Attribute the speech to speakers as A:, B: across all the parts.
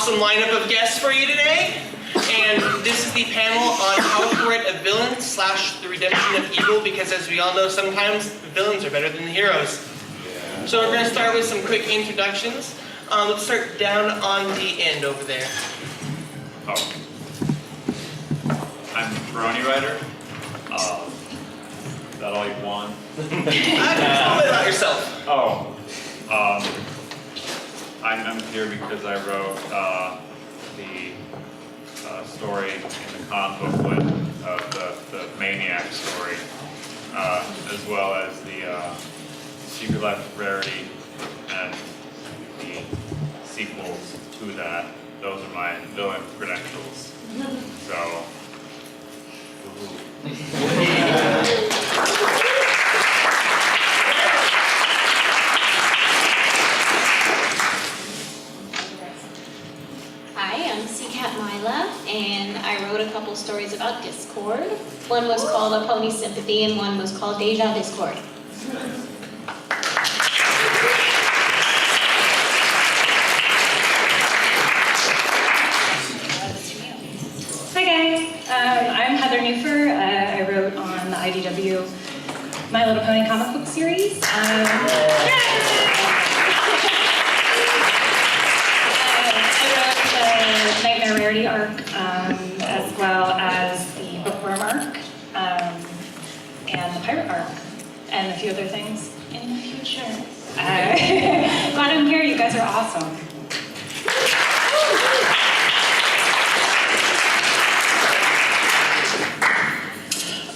A: awesome lineup of guests for you today. And this is the panel on how to write a villain / the redemption of evil, because as we all know, sometimes villains are better than the heroes. So we're going to start with some quick introductions. Let's start down on the end over there.
B: Oh. I'm Brony Writer. Is that all you want?
A: Tell me about yourself.
B: Oh. I'm here because I wrote the story in the comic book with the Maniac story, as well as the Secret Life of Rarity and the sequels to that. Those are my villain credentials. So.
C: Hi, I'm Seacat Mila, and I wrote a couple stories about Discord. One was called A Pony Sympathy, and one was called Deja Discord.
D: Hi guys, I'm Heather Newfer. I wrote on the IDW My Little Pony comic book series. I wrote the Nightmare Rarity arc, as well as the Bookworm arc, and the Pirate arc, and a few other things in the future. Glad I'm here, you guys are awesome.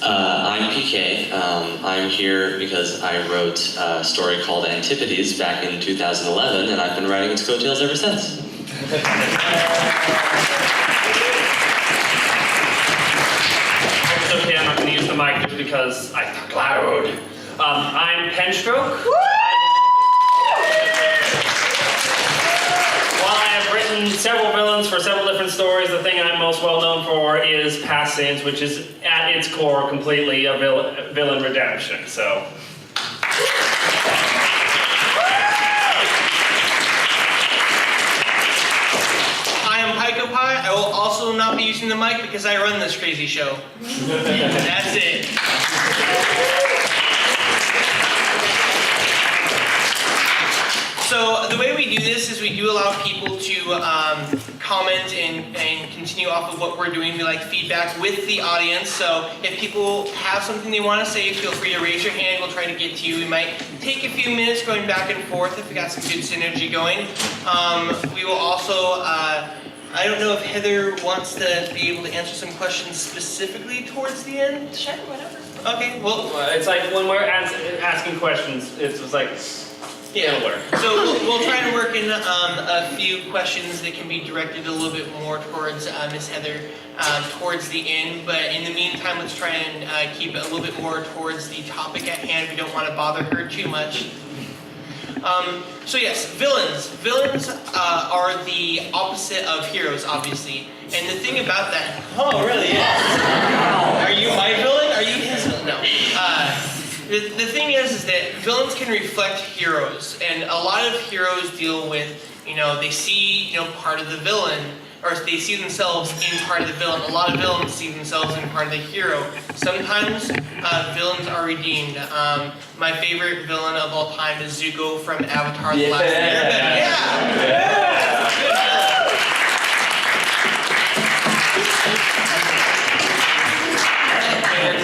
E: I'm PK. I'm here because I wrote a story called Antipodes back in 2011, and I've been writing its coattails ever since.
F: It's okay, I'm not going to use the mic just because I talk loud. I'm Penstroke. While I have written several villains for several different stories, the thing I'm most well known for is Past Sins, which is at its core completely a villain redemption. So.
A: I am Pico Pie. I will also not be using the mic because I run this crazy show. That's it. So the way we do this is we do allow people to comment and continue off of what we're doing. We like feedback with the audience. So if people have something they want to say, feel free to raise your hand. We'll try to get to you. We might take a few minutes going back and forth if we got some good synergy going. We will also, I don't know if Heather wants to be able to answer some questions specifically towards the end.
C: Sure, whatever.
A: Okay, well.
F: It's like when we're asking questions, it's just like,
A: Yeah,
F: it'll work.
A: So we'll try to work in a few questions that can be directed a little bit more towards Miss Heather towards the end. But in the meantime, let's try and keep it a little bit more towards the topic at hand. We don't want to bother her too much. So yes, villains. Villains are the opposite of heroes, obviously. And the thing about that, oh really? Yes. Are you my villain? Are you his villain? No. The thing is that villains can reflect heroes, and a lot of heroes deal with, they see, part of the villain, or they see themselves in part of the villain. A lot of villains see themselves in part of the hero. Sometimes villains are redeemed. My favorite villain of all time is Zuko from Avatar: The Last Airbender. Yeah. Good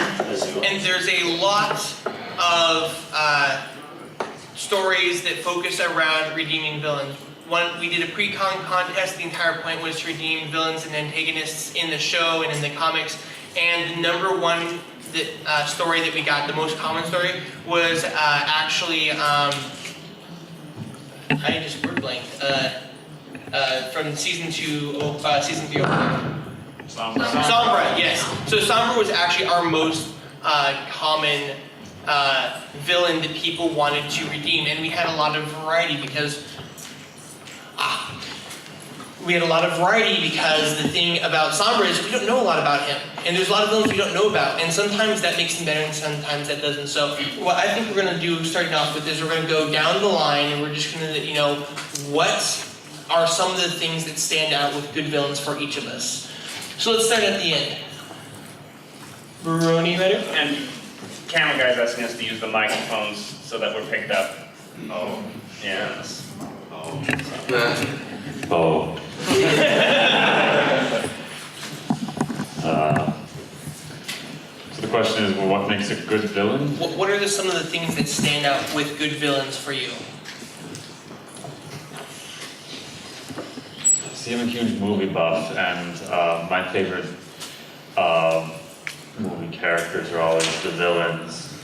A: villain. And there's a lot of stories that focus around redeeming villains. We did a pre-con contest. The entire point was to redeem villains and antagonists in the show and in the comics. And the number one story that we got, the most common story, was actually I just word blanked. From season 2, season 3. Sombra, yes. So Sombra was actually our most common villain that people wanted to redeem, and we had a lot of variety because the thing about Sombra is we don't know a lot about him, and there's a lot of villains we don't know about, and sometimes that makes him better and sometimes that doesn't. So what I think we're going to do starting off with is we're going to go down the line, and we're just going to, what are some of the things that stand out with good villains for each of us. So let's start at the end. Brony, ready?
F: And camera guy's asking us to use the microphones so that we're picked up. Oh, yes.
E: Oh.
B: So the question is, well, what makes a good villain?
A: What are some of the things that stand out with good villains for you?
B: See, I'm a huge movie buff, and my favorite movie characters are always the villains.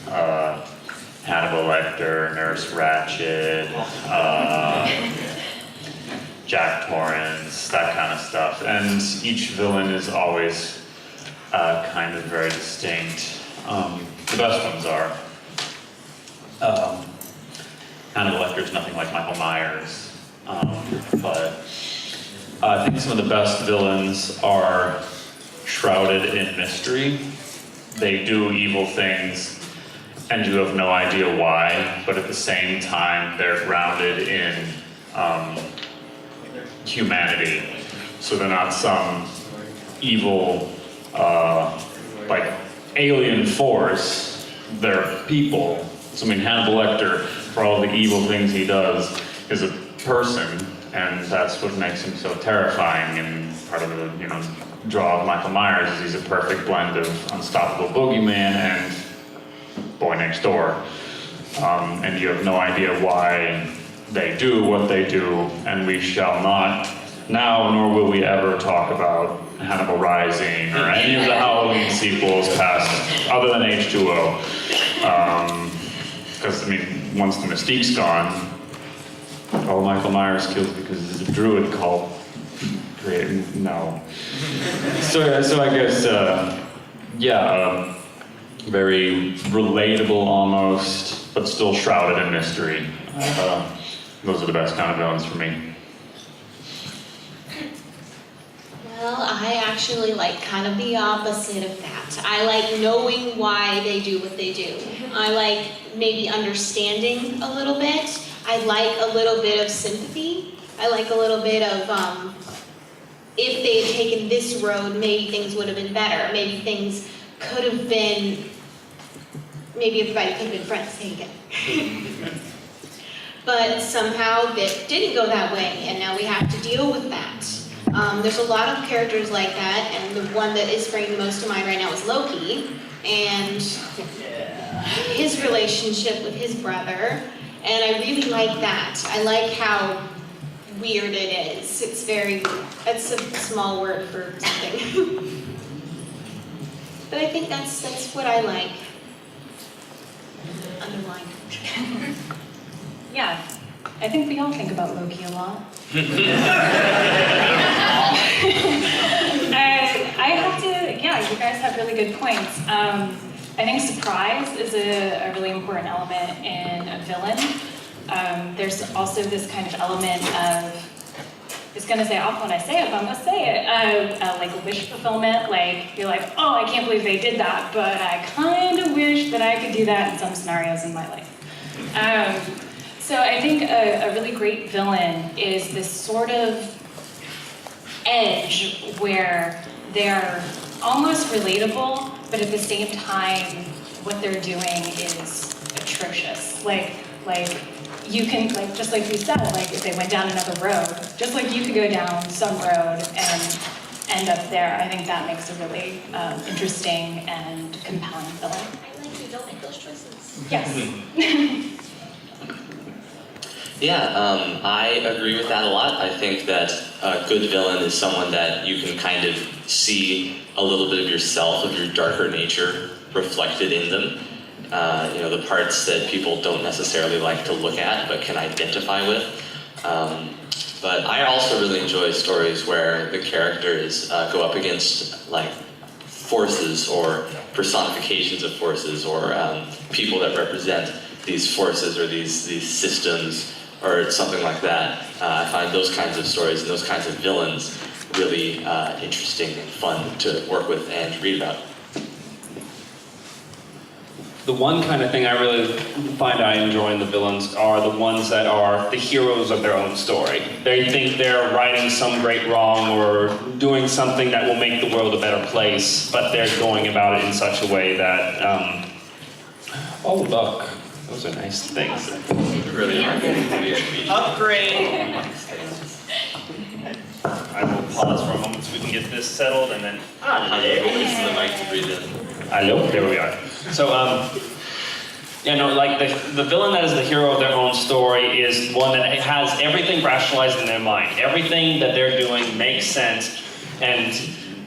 B: Hannibal Lecter, Nurse Ratched, Jack Torrance, that kind of stuff. And each villain is always kind of very distinct. The best ones are Hannibal Lecter's nothing like Michael Myers, but I think some of the best villains are shrouded in mystery. They do evil things and you have no idea why, but at the same time they're grounded in humanity. So they're not some evil like alien force, they're people. So I mean, Hannibal Lecter, for all the evil things he does, is a person, and that's what makes him so terrifying. And part of the draw of Michael Myers is he's a perfect blend of unstoppable boogeyman and boy next door. And you have no idea why they do what they do, and we shall not now, nor will we ever talk about Hannibal Rising or any of the Halloween sequels past, other than H2O. Because, I mean, once the mystique's gone, all Michael Myers kills because he's a druid cult. No. So I guess, very relatable almost, but still shrouded in mystery. Those are the best kind of villains for me.
C: Well, I actually like kind of the opposite of that. I like knowing why they do what they do. I like maybe understanding a little bit. I like a little bit of sympathy. I like a little bit of, if they had taken this road, maybe things would have been better. Maybe things could have been, maybe everybody could have been friends, say again. But somehow it didn't go that way, and now we have to deal with that. There's a lot of characters like that, and the one that is springing the most to mind right now is Loki, and his relationship with his brother, and I really like that. I like how weird it is. It's a small word for something. But I think that's what I like. Underlined.
D: Yeah, I think we all think about Loki a lot. I have to, you guys have really good points. I think surprise is a really important element in a villain. There's also this kind of element of, I was gonna say off when I say it, but I'm gonna say it, like a wish fulfillment, like you're like, oh, I can't believe they did that, but I kind of wish that I could do that in some scenarios in my life. So I think a really great villain is this sort of edge where they're almost relatable, but at the same time, what they're doing is atrocious. Like you can, just like you said, like if they went down another road, just like you could go down some road and end up there. I think that makes a really interesting and compelling villain.
C: I like you, don't make those choices.
D: Yes.
E: Yeah, I agree with that a lot. I think that a good villain is someone that you can kind of see a little bit of yourself, of your darker nature reflected in them. The parts that people don't necessarily like to look at but can identify with. But I also really enjoy stories where the characters go up against like forces or personifications of forces or people that represent these forces or these systems or something like that. I find those kinds of stories and those kinds of villains really interesting and fun to work with and read about.
F: The one kind of thing I really find I enjoy in the villains are the ones that are the heroes of their own story. They think they're righting some great wrong or doing something that will make the world a better place, but they're going about it in such a way that, oh look, those are nice things.
E: Really
A: Upgrade.
F: I will pause for a moment so we can get this settled and then,
E: the mic to breathe in.
F: hello, there we are. So, like the villain that is the hero of their own story is one that has everything rationalized in their mind. Everything that they're doing makes sense, and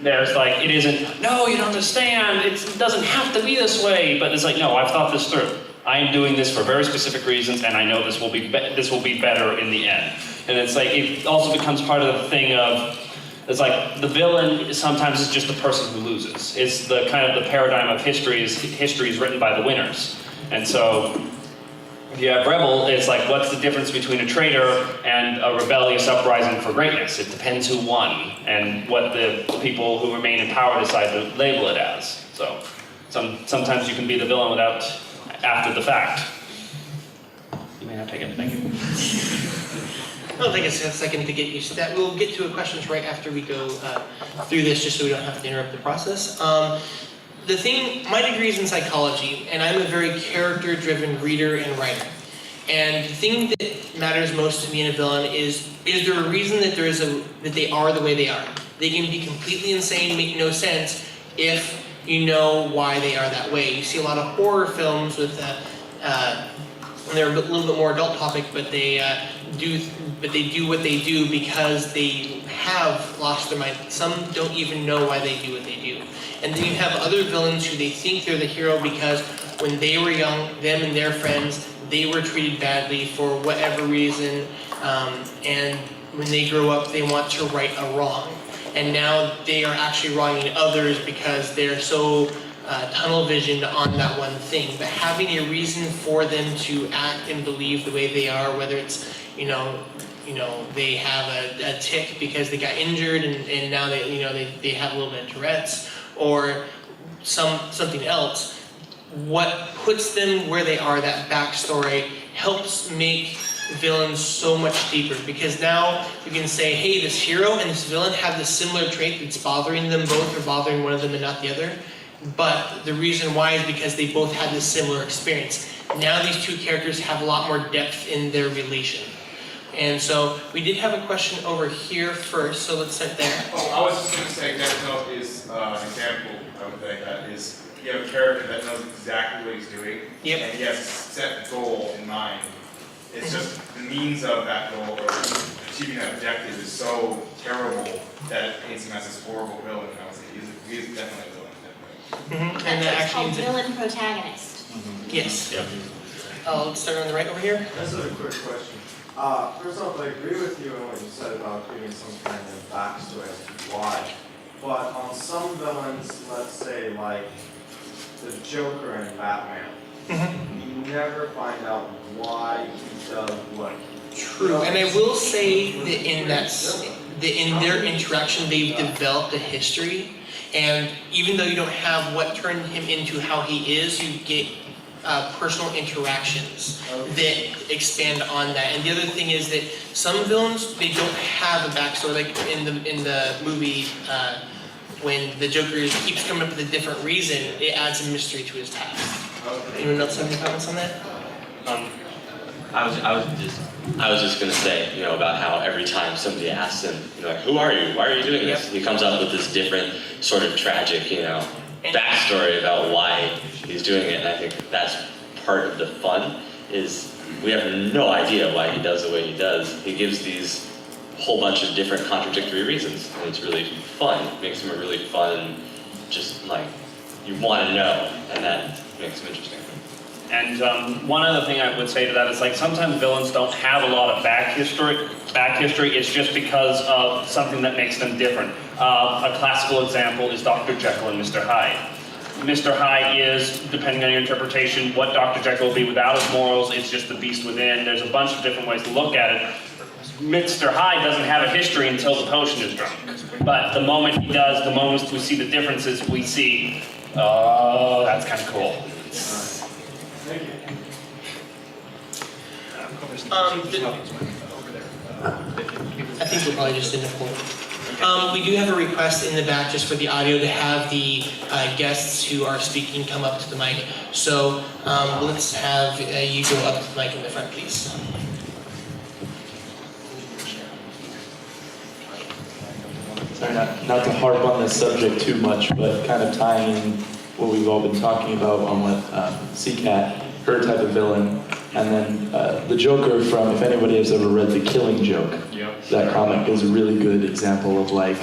F: there's like, it isn't, no, you don't understand, it doesn't have to be this way, but it's like, no, I've thought this through. I am doing this for very specific reasons, and I know this will be better in the end. And it's like, it also becomes part of the thing of, it's like the villain sometimes is just the person who loses. It's the kind of the paradigm of history is written by the winners. And so if you have rebel, it's like, what's the difference between a traitor and a rebellious uprising for greatness? It depends who won and what the people who remain in power decide to label it as. So sometimes you can be the villain without after the fact. You may not take it. Thank you.
A: It'll take us a second to get used to that. We'll get to questions right after we go through this, just so we don't have to interrupt the process. My degree is in psychology, and I'm a very character-driven reader and writer. And the thing that matters most to me in a villain is there a reason that that they are the way they are? They can be completely insane, make no sense, if you know why they are that way. You see a lot of horror films with they're a little bit more adult topic, but they do what they do because they have lost their mind. Some don't even know why they do what they do. And then you have other villains who they think they're the hero because when they were young, them and their friends, they were treated badly for whatever reason, and when they grow up, they want to right a wrong. And now they are actually wronging others because they're so tunnel visioned on that one thing. But having a reason for them to act and believe the way they are, whether it's they have a tick because they got injured and now they have a little bit of Tourette's or something else. What puts them where they are, that backstory, helps make villains so much deeper, because now you can say, hey, this hero and this villain have this similar trait that's bothering them both, or bothering one of them and not the other. But the reason why is because they both had this similar experience. Now these two characters have a lot more depth in their relation. And so we did have a question over here first, so let's start there.
G: Oh, I was just going to say Death Note is an example, I would think, that is, you have a character that knows exactly what he's doing,
A: Yep.
G: and he has a set goal in mind. It's just the means of that goal, or achieving that objective, is so terrible that it paints him as this horrible villain. And I would say he's definitely a villain.
A: And that
C: It's
A: actually
C: called villain protagonist.
A: Yes. Let's start on the right over here.
H: That's a quick question. First off, I agree with you in what you said about giving some kind of backstory as to why. But on some villains, let's say like the Joker in Batman, you never find out why he does what he does.
A: True, and I will say that in their interaction, they've developed a history, and even though you don't have what turned him into how he is, you get personal interactions that expand on that. And the other thing is that some villains, they don't have a backstory, like in the movie, when the Joker keeps coming up with a different reason, it adds a mystery to his task. Anyone else have any comments on that?
E: I was just gonna say, about how every time somebody asks him, like, who are you? Why are you doing this?
A: Yep.
E: He comes up with this different sort of tragic, backstory about why he's doing it. And I think that's part of the fun, is we have no idea why he does the way he does. He gives these whole bunch of different contradictory reasons, and it's really fun. It makes him a really fun, just like, you want to know, and that makes him interesting.
F: And one other thing I would say to that is, like, sometimes villains don't have a lot of back history. It's just because of something that makes them different. A classical example is Dr. Jekyll and Mr. Hyde. Mr. Hyde is, depending on your interpretation, what Dr. Jekyll will be without his morals. It's just the beast within. There's a bunch of different ways to look at it. Mr. Hyde doesn't have a history until the potion is drunk. But the moment he does, the moment we see the differences, we see, oh, that's kind of cool.
H: Thank you.
A: I think we're probably just in the corner. We do have a request in the back just for the audio to have the guests who are speaking come up to the mic. So let's have you go up to the mic in the front, please.
I: Sorry, not to harp on this subject too much, but kind of tying in what we've all been talking about on what CCAT, her type of villain, and then the Joker from, if anybody has ever read The Killing Joke, that comic is a really good example of like,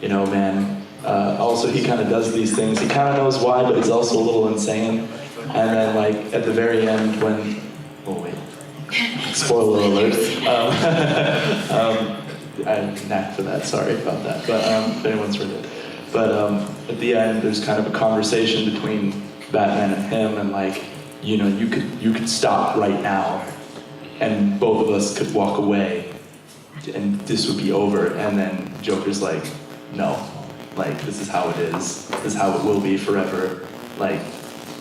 I: you know, man, also he kind of does these things, he kind of knows why, but he's also a little insane, and then like at the very end when, oh wait, spoiler alert, I knack for that, sorry about that, but if anyone's read it. But at the end, there's kind of a conversation between Batman and him, and like, you know, you could stop right now, and both of us could walk away, and this would be over. And then Joker's like, no, like this is how it is. This is how it will be forever. Like,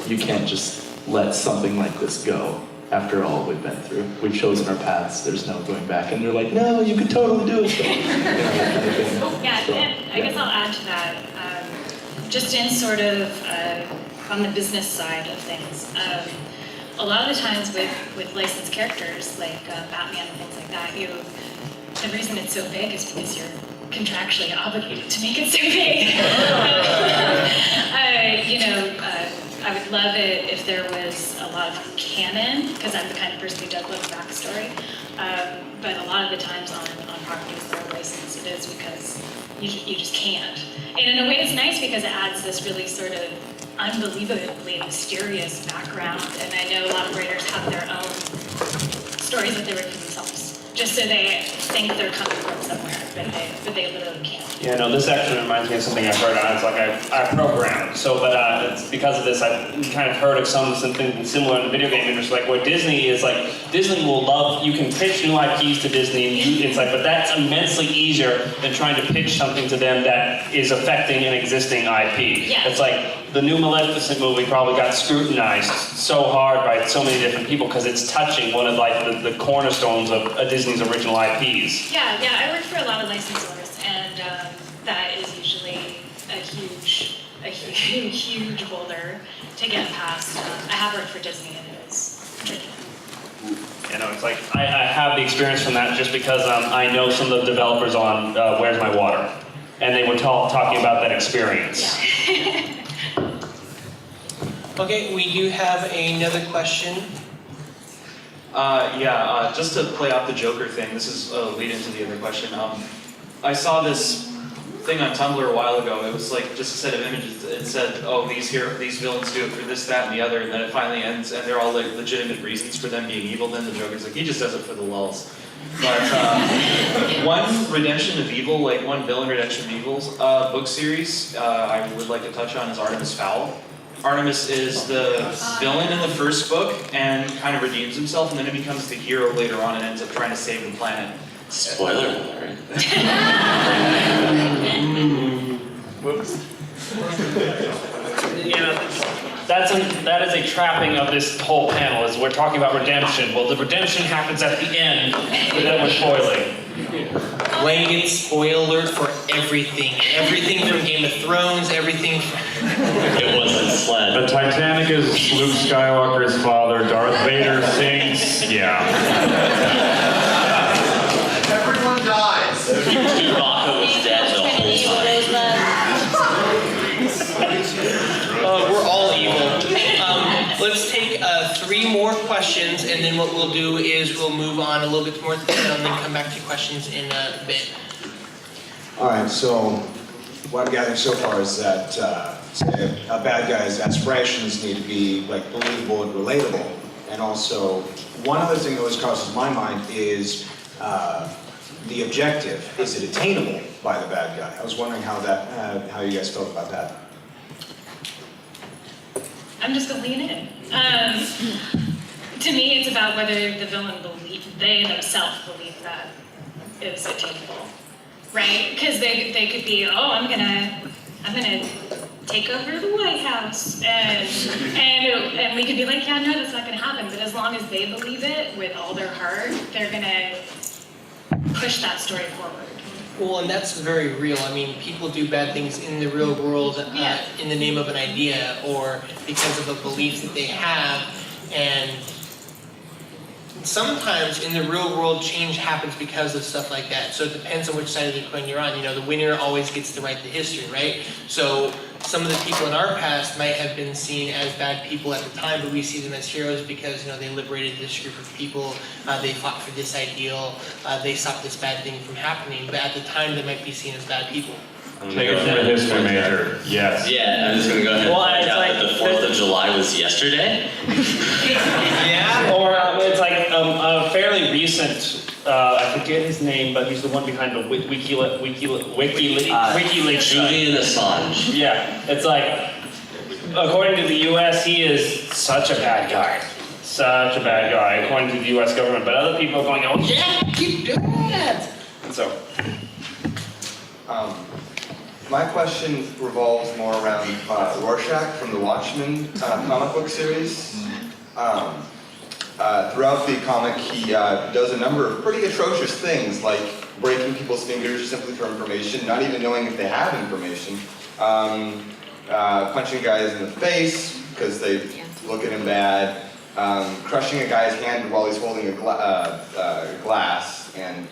I: you can't just let something like this go. After all we've been through, we've chosen our paths. There's no going back. And they're like, no, you could totally do it. So, you know, that kind of thing.
D: Yeah,
I: So,
D: and I guess I'll add to that, just in sort of on the business side of things. A lot of the times with licensed characters like Batman and things like that, the reason it's so big is because you're contractually obligated to make it so big. I would love it if there was a lot of canon, because I'm the kind of person who does love backstory. But a lot of the times on properties that are licensed, it is because you just can't. And in a way, it's nice because it adds this really sort of unbelievably mysterious background. And I know a lot of writers have their own stories that they write for themselves, just so they think they're coming from somewhere, but they literally can't.
F: Yeah, no, this actually reminds me of something I've heard. It's like I programmed, so but it's because of this I've kind of heard of something similar in the video game industry. Like what Disney is like, Disney will love. You can pitch new IPs to Disney, and it's like, but that's immensely easier than trying to pitch something to them that is affecting an existing IP.
D: Yeah.
F: It's like the new Maleficent movie probably got scrutinized so hard by so many different people because it's touching one of like the cornerstones of Disney's original IPs.
D: Yeah, I work for a lot of licensors, and that is usually a huge boulder to get past. I have worked for Disney, and it is tricky.
F: You know, it's like I have the experience from that just because I know some of the developers on Where's My Water, and they were talking about that experience.
D: Yeah.
A: Okay, we do have another question.
J: Just to play off the Joker thing, this is a lead into the other question. I saw this thing on Tumblr a while ago. It was like just a set of images. It said, oh, these villains do it for this, that, and the other, and then it finally ends, and they're all like legitimate reasons for them being evil. Then the Joker's like, he just does it for the lulz. But one redemption of evil, like one villain redemption of evil's book series I would like to touch on is Artemis Fowl. Artemis is the villain in the first book and kind of redeems himself, and then he becomes the hero later on and ends up trying to save the planet.
E: Spoiler alert.
J: Whoops.
F: That is a trapping of this whole panel, is we're talking about redemption. Well, the redemption happens at the end, but then we're spoiling.
A: Blanket spoiler alert for everything. Everything from Game of Thrones, everything from...
E: It wasn't sled.
B: The Titanic is Luke Skywalker's father. Darth Vader sinks. Yeah.
H: Everyone dies.
E: Chewbacca was dead the whole time.
A: We're all evil. Let's take 3 more questions, and then what we'll do is we'll move on a little bit more and then come back to questions in a bit.
K: All right, so what I'm gathering so far is that say a bad guy's aspirations need to be like believable and relatable, and also one other thing that always crosses my mind is the objective. Is it attainable by the bad guy? I was wondering how you guys felt about that.
D: I'm just gonna lean in. To me, it's about whether the villain they themselves believe that it's attainable, right? Because they could be, oh, I'm gonna I'm gonna take over the White House, and we could be like, yeah, no, that's not gonna happen. But as long as they believe it with all their heart, they're gonna push that story forward.
A: Well, and that's very real. I mean, people do bad things in the real world
D: Yeah.
A: in the name of an idea or because of a belief that they have. And sometimes in the real world, change happens because of stuff like that. So it depends on which side of the coin you're on. You know, the winner always gets to write the history, right? So some of the people in our past might have been seen as bad people at the time, but we see them as heroes because, you know, they liberated this group of people, they fought for this ideal, they stopped this bad thing from happening, but at the time they might be seen as bad people.
B: Take it from a history major, yes.
E: Yeah, I'm just gonna go ahead and
F: Well,
E: point
F: it's
E: out
F: like-
E: that the 4th of July was yesterday.
A: Yeah?
F: Or it's like a fairly recent, I forget his name, but he's the one behind the WikiLeaks.
E: Julian Assange.
F: Yeah, it's like, according to the US, he is such a bad guy. Such a bad guy, according to the US government. But other people are going, oh yeah, keep doing that. And so,
L: My question revolves more around Rorschach from the Watchmen comic book series. Throughout the comic, he does a number of pretty atrocious things, like breaking people's fingers simply for information, not even knowing if they have information, punching guys in the face because they look at him bad, crushing a guy's hand while he's holding a glass, and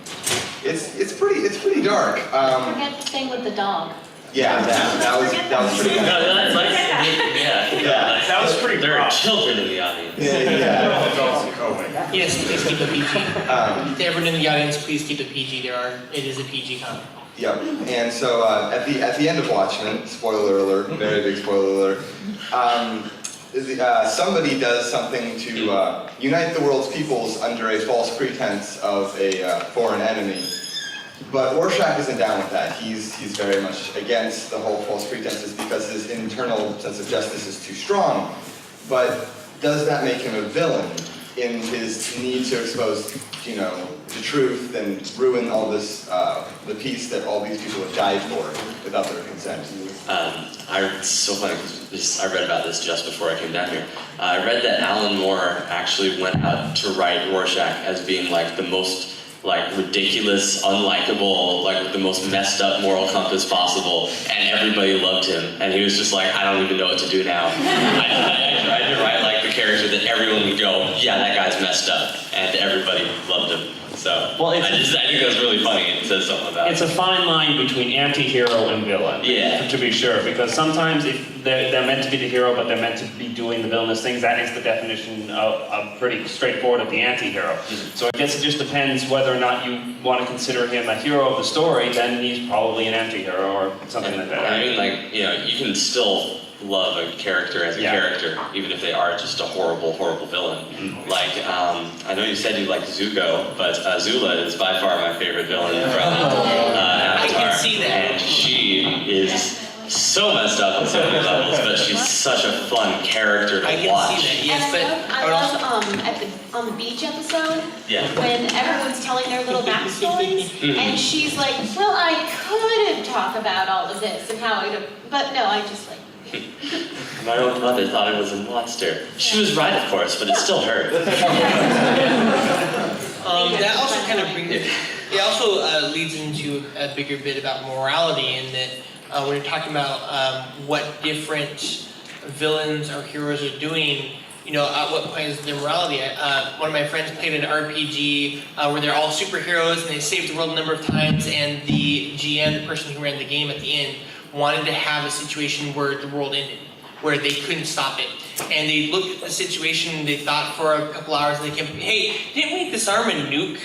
L: it's pretty dark.
C: Forget the thing with the dog.
L: Yeah, that was pretty
E: No,
L: good.
E: that's like, yeah.
F: that was pretty
E: There are
F: rough.
E: children in the audience.
L: Yeah.
A: Yes, please keep it PG. To everyone in the audience, please keep it PG. It is a PG comic.
L: Yep. And so at the end of Watchmen, spoiler alert, very big spoiler alert, somebody does something to unite the world's peoples under a false pretense of a foreign enemy. But Rorschach isn't down with that. He's very much against the whole false pretenses because his internal sense of justice is too strong. But does that make him a villain in his need to expose, you know, the truth and ruin all this, the peace that all these people have died for without their consent?
E: It's so funny because I read about this just before I came down here. I read that Alan Moore actually went out to write Rorschach as being like the most like ridiculous, unlikable, like the most messed up moral compass possible, and everybody loved him. And he was just like, I don't even know what to do now. I tried to write like the character that everyone would go, yeah, that guy's messed up, and everybody loved him. So
F: Well,
E: I think that's really funny. It says something about
F: It's a fine line between anti-hero and villain.
E: Yeah.
F: To be sure, because sometimes if they're meant to be the hero, but they're meant to be doing the villainous things, that is the definition of pretty straightforward of the anti-hero. So I guess it just depends whether or not you want to consider him a hero of the story, then he's probably an anti-hero or something like that.
E: I mean, like, you know, you can still love a character as a character, even if they are just a horrible, horrible villain. Like, I know you said you liked Zuko, but Azula is by far my favorite villain from Avatar.
A: I can see that.
E: And she is so messed up on so many levels, but she's such a fun character to
A: I can
E: watch.
A: see that, yes,
C: And
A: but
C: I love on the beach episode,
E: Yeah.
C: when everyone's telling their little backstories, and she's like, well, I could talk about all of this and how but no, I just like,
E: My own mother thought I was a monster. She was right, of course, but it still hurt.
A: that also kind of brings it. It also leads into a bigger bit about morality, in that when you're talking about what different villains or heroes are doing, you know, at what point is their morality? One of my friends played an RPG where they're all superheroes and they saved the world a number of times, and the GM, the person who ran the game at the end, wanted to have a situation where the world ended, where they couldn't stop it. And they looked at the situation, they thought for a couple hours, and they came, hey, didn't we disarm a nuke?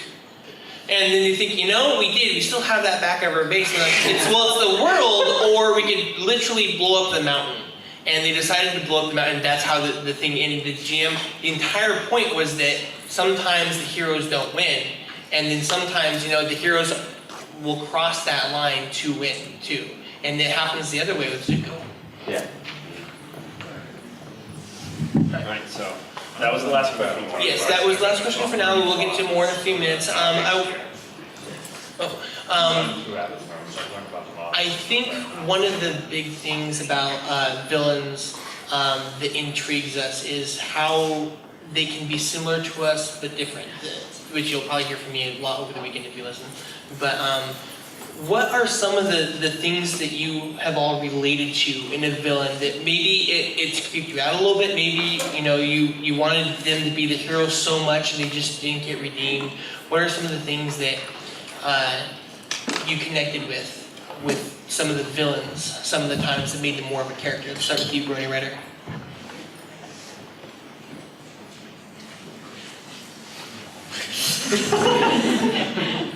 A: And then you think, you know, we did, we still have that back of our base. And like, it's the world, or we could literally blow up the mountain. And they decided to blow up the mountain, that's how the thing ended. The GM, the entire point was that sometimes the heroes don't win. And then sometimes, you know, the heroes will cross that line to win, too. And it happens the other way with Zuko.
F: Yeah. Right, so that was the last question.
A: Yes, that was the last question for now. We'll get to more in a few minutes. I I think one of the big things about villains that intrigues us is how they can be similar to us but different, which you'll probably hear from me a lot over the weekend if you listen. But what are some of the things that you have all related to in a villain that maybe it's creeped you out a little bit, maybe you wanted them to be the hero so much and they just didn't get redeemed? What are some of the things that you connected with some of the villains, some of the times that made them more of a character? Let's start with you, Brony Ryder.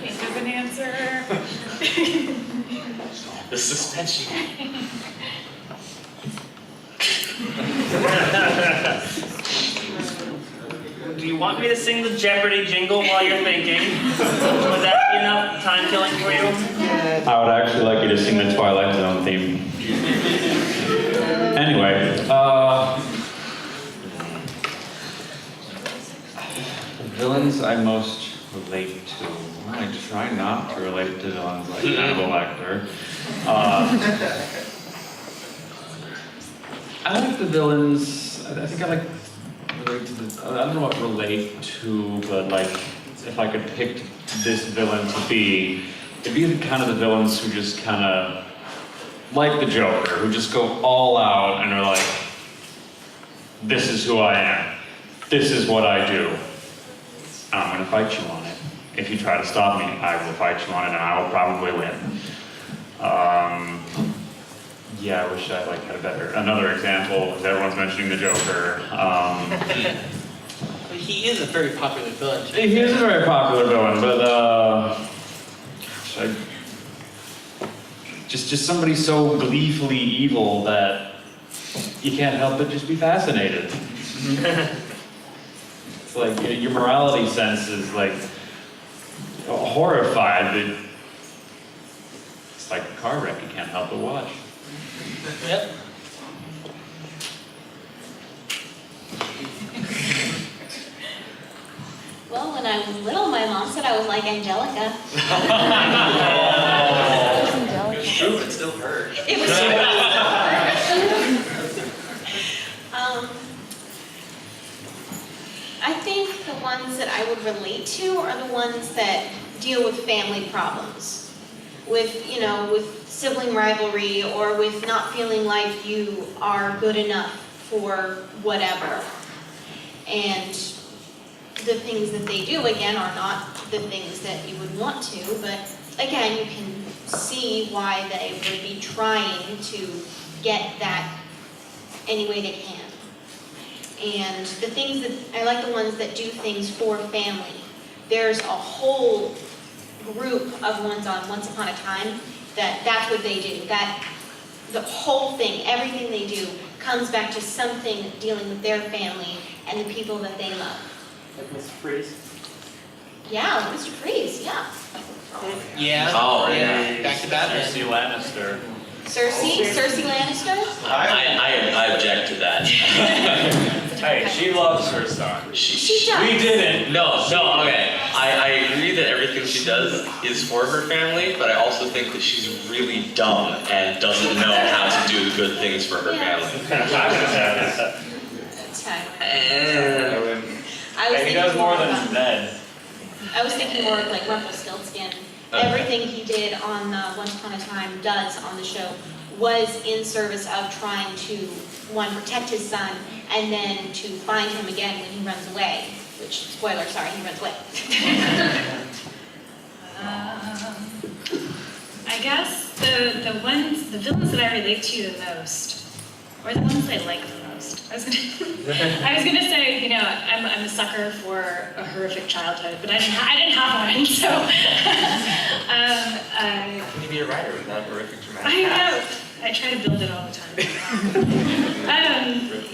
D: Think of an answer.
E: The suspension.
F: Do you want me to sing the Jeopardy jingle while you're thinking? Would that be enough time killing for you?
M: I would actually like you to sing the Twilight Zone theme. Anyway, the villains I most relate to. I try not to relate to villains like Hannibal Lecter. I like the villains. I think I like relate to the. I don't know what relate to, but like if I could pick this villain to be, it'd be the kind of the villains who just kind of like the Joker, who just go all out and are like, "This is who I am. This is what I do. And I'm going to fight you on it. If you try to stop me, I will fight you on it, and I will probably win." Yeah, I wish I had another example. Everyone's mentioning the Joker.
A: He is a very popular villain.
M: He is a very popular villain, but just somebody so gleefully evil that you can't help but just be fascinated. It's like your morality sense is like horrified, but it's like a car wreck you can't help but watch.
A: Yep.
C: Well, when I was little, my mom said I was like Angelica.
A: It's true, it still hurt.
C: It was I think the ones that I would relate to are the ones that deal with family problems, with sibling rivalry, or with not feeling like you are good enough for whatever. And the things that they do, again, are not the things that you would want to, but again, you can see why they would be trying to get that any way they can. And the things that, I like the ones that do things for family. There's a whole group of ones on Once Upon a Time that's what they do. That the whole thing, everything they do, comes back to something dealing with their family and the people that they love.
F: Like Mr. Freeze?
C: Yeah, Mr. Freeze, yeah.
A: Yeah.
E: Oh,
A: yeah. Back to Batman.
F: Cersei Lannister.
C: Cersei Lannister?
E: I object to that.
F: Hey, she loves her son.
C: She does.
F: We didn't.
E: No, okay. I agree that everything she does is for her family, but I also think that she's really dumb and doesn't know how to do the good things for her family.
F: He does more than Ned.
C: I was thinking more of like Rumpelstiltskin. Everything he did on Once Upon a Time does on the show was in service of trying to, one, protect his son, and then to find him again when he runs away. Which, spoiler, sorry, he runs away.
D: I guess the villains that I relate to the most, or the ones I like the most. I was gonna say, I'm a sucker for a horrific childhood, but I didn't have one, so.
E: Can you be a writer without horrific traumatic
D: I know. I try to build it all the time.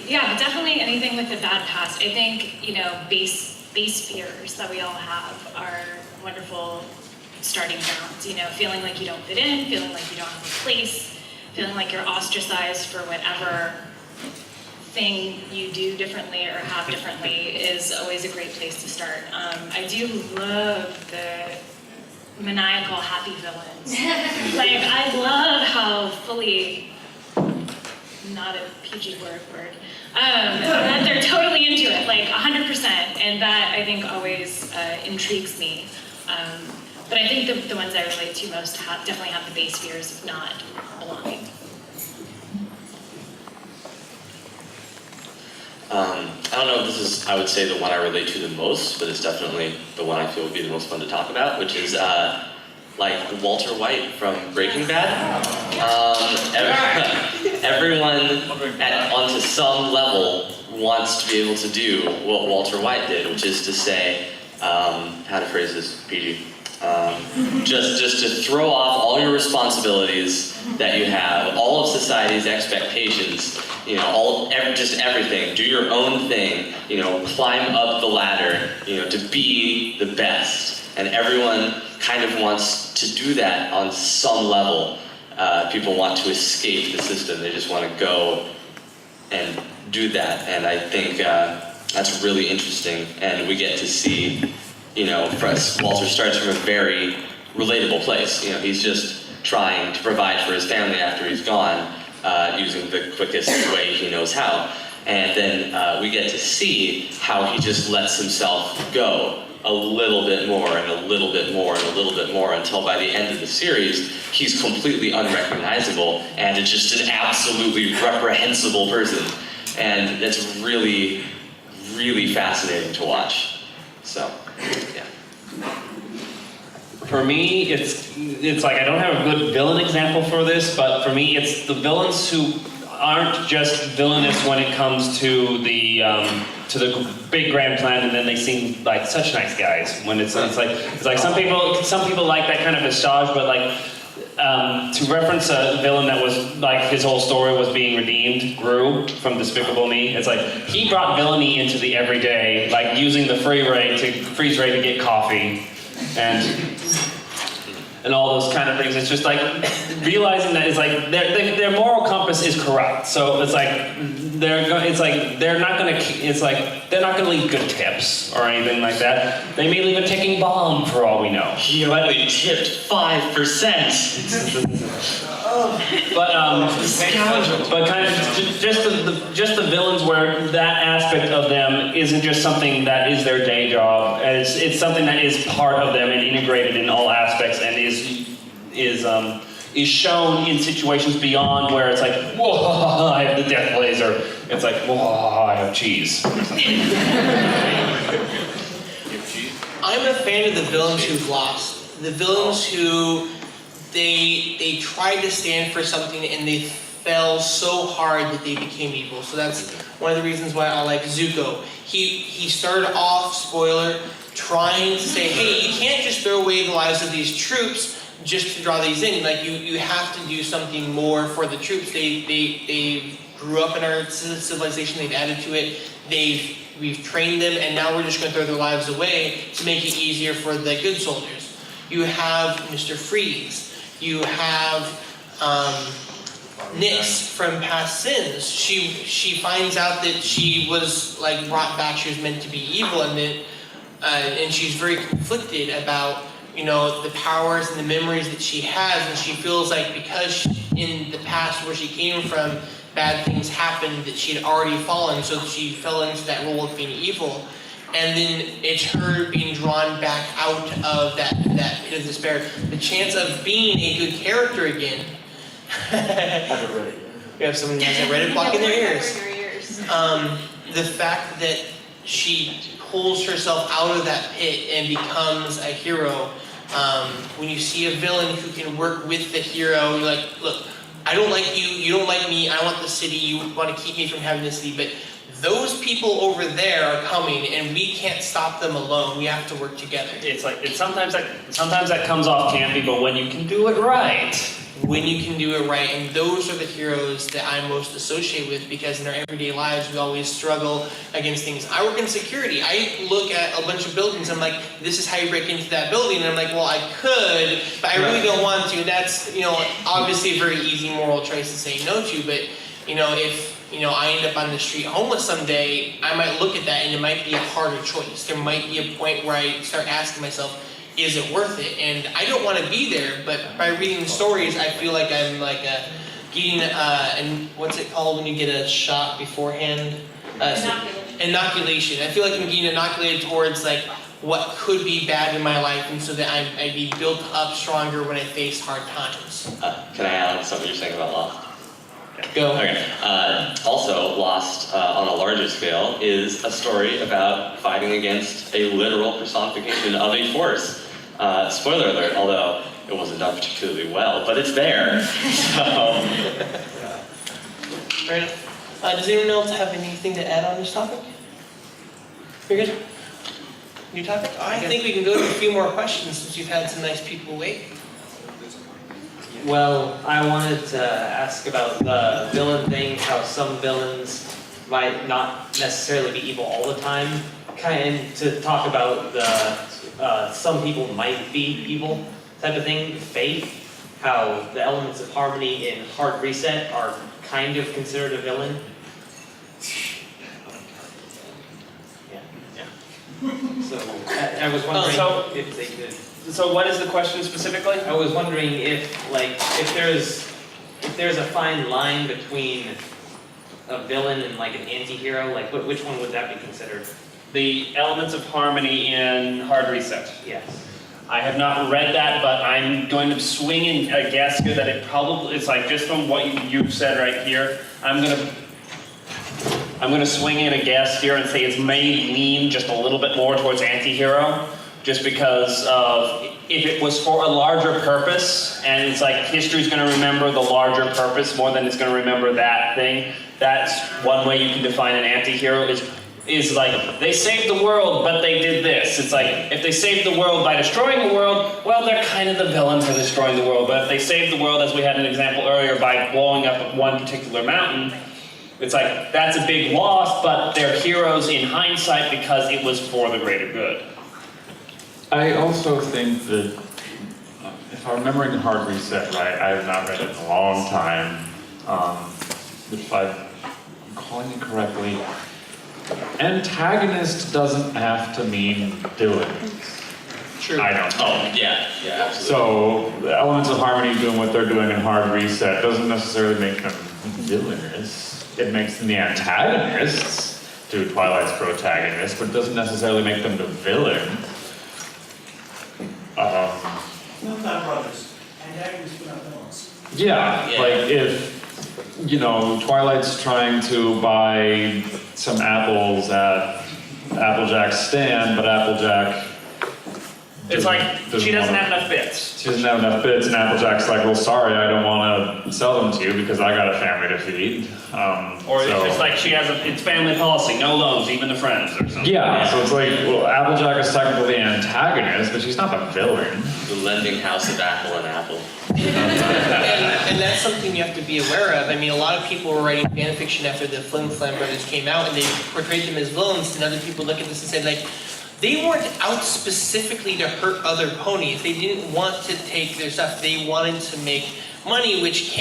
D: Yeah, but definitely anything with a bad past. I think, base fears that we all have are wonderful starting grounds. Feeling like you don't fit in, feeling like you don't have a place, feeling like you're ostracized for whatever thing you do differently or have differently is always a great place to start. I do love maniacal, happy villains. Like, I love how fully, not a PG word, that they're totally into it, like 100%, and that I think always intrigues me. But I think the ones I relate to most definitely have the base fears of not belonging.
E: I don't know if this is, I would say, the one I relate to the most, but it's definitely the one I feel would be the most fun to talk about, which is like Walter White from Breaking Bad. Everyone onto some level wants to be able to do what Walter White did, which is to say, how to phrase this, PG? Just to throw off all your responsibilities that you have, all of society's expectations, you know, just everything. Do your own thing, you know, climb up the ladder, you know, to be the best. And everyone kind of wants to do that on some level. People want to escape the system. They just want to go and do that. And I think that's really interesting. And we get to see, you know, Walter starts from a very relatable place. You know, he's just trying to provide for his family after he's gone, using the quickest way he knows how. And then we get to see how he just lets himself go a little bit more and a little bit more and a little bit more until by the end of the series, he's completely unrecognizable and it's just an absolutely reprehensible person. And it's really, really fascinating to watch. So, yeah.
F: For me, it's like I don't have a good villain example for this, but for me, it's the villains who aren't just villainous when it comes to the big grand plan, and then they seem like such nice guys. When it's like some people like that kind of visage, but like to reference a villain that was like his whole story was being redeemed, Gru from Despicable Me. It's like he brought villainy into the everyday, like using the freeze ray to get coffee, and all those kind of things. It's just like realizing that it's like their moral compass is corrupt. So it's like they're not gonna leave good tips or anything like that. They may leave a ticking bomb for all we know.
E: He only tipped 5%.
F: But kind of just the villains where that aspect of them isn't just something that is their day job. It's something that is part of them and integrated in all aspects and is shown in situations beyond where it's like, whoa, I have the death laser. It's like, whoa, I have cheese.
A: I'm a fan of the villains who've lost. The villains who they tried to stand for something and they fell so hard that they became evil. So that's one of the reasons why I like Zuko. He started off, spoiler, trying to say, hey, you can't just throw away the lives of these troops just to draw these in. Like you have to do something more for the troops. They grew up in our civilization. They've added to it. We've trained them, and now we're just going to throw their lives away to make it easier for the good soldiers. You have Mr. Freeze. You have Nyx from Past Sins. She finds out that she was like brought back. She was meant to be evil, and she's very conflicted about, you know, the powers and the memories that she has, and she feels like because in the past where she came from, bad things happened, that she had already fallen, so she fell into that role of being evil. And then it's her being drawn back out of that pit of despair. The chance of being a good character again. We have someone who has a Reddit block in their ears. The fact that she pulls herself out of that pit and becomes a hero. When you see a villain who can work with the hero, you're like, look, I don't like you, you don't like me, I want the city, you want to keep me from having this city, but those people over there are coming and we can't stop them alone. We have to work together.
F: Sometimes that comes off campy, but when you can do it right.
A: When you can do it right, and those are the heroes that I most associate with, because in our everyday lives we always struggle against things. I work in security. I look at a bunch of buildings, I'm like, this is how you break into that building, and I'm like, well, I could, but I really don't want to. That's, you know, obviously a very easy moral choice to say no to, but, you know, if, you know, I end up on the street homeless someday, I might look at that and it might be a harder choice. There might be a point where I start asking myself, is it worth it? And I don't want to be there, but by reading the stories, I feel like I'm like getting and what's it called when you get a shot beforehand? Inoculation. I feel like I'm getting inoculated towards like what could be bad in my life, and so that I'd be built up stronger when I face hard times.
E: Can I add on something you're saying about Lost?
A: Go.
E: Okay. Also, Lost on a larger scale is a story about fighting against a literal personification of a force. Spoiler alert, although it wasn't done particularly well, but it's there. So.
A: Right. Does anyone else have anything to add on this topic? You're good? New topic? I think we can go to a few more questions since you've had some nice people wait.
N: Well, I wanted to ask about the villain thing, how some villains might not necessarily be evil all the time, and to talk about the some people might be evil type of thing, fate, how the elements of harmony in Hard Reset are kind of considered a villain. Yeah. So I was wondering if they could.
F: So what is the question specifically?
N: I was wondering if there's a fine line between a villain and like an anti-hero, like which one would that be considered?
F: The elements of harmony in Hard Reset.
N: Yes.
F: I have not read that, but I'm going to swing in a guess here that it's like just from what you've said right here, I'm gonna swing in a guess here and say it's may lean just a little bit more towards anti-hero. Just because of if it was for a larger purpose, and it's like history's going to remember the larger purpose more than it's going to remember that thing. That's one way you can define an anti-hero is like they saved the world, but they did this. It's like if they saved the world by destroying the world, well, they're kind of the villain for destroying the world. But if they saved the world, as we had an example earlier, by blowing up one particular mountain, it's like that's a big loss, but they're heroes in hindsight because it was for the greater good.
M: I also think that, if I'm remembering Hard Reset right, I have not read it in a long time, if I'm calling it correctly, antagonist doesn't have to mean villain.
A: True.
M: I don't know.
E: Oh, yeah, absolutely.
M: So, the elements of harmony doing what they're doing in Hard Reset doesn't necessarily make them villainous. It makes them the antagonists to Twilight's protagonist, but it doesn't necessarily make them the villain.
O: Not brothers. Antagonists, but not villains.
M: Yeah,
E: Yeah.
M: like if, Twilight's trying to buy some apples at Applejack's stand, but Applejack...
F: It's like she doesn't have enough bits.
M: She doesn't have enough bits, and Applejack's like, well, sorry, I don't want to sell them to you because I got a family to feed.
F: Or it's just like it's family policy, no loans, even to friends or something.
M: Yeah, so it's like, well, Applejack is technically the antagonist, but she's not the villain.
E: The lending house of apple and apple.
A: And that's something you have to be aware of. I mean, a lot of people were writing fan fiction after the Flim Flam brothers came out, and they portrayed them as villains, and other people look at this and say, like, they weren't out specifically to hurt other ponies. They didn't want to take their stuff. They wanted to make money, which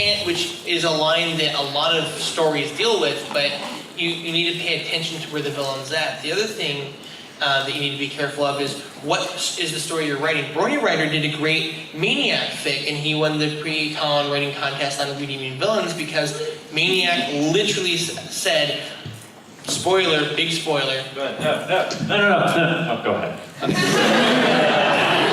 A: is a line that a lot of stories deal with, but you need to pay attention to where the villain's at. The other thing that you need to be careful of is what is the story you're writing. Brony Writer did a great Maniac fic, and he won the pre-con writing contest on Redeeming Villains because Maniac literally said, spoiler, big spoiler.
M: Go ahead. No. Oh, go ahead.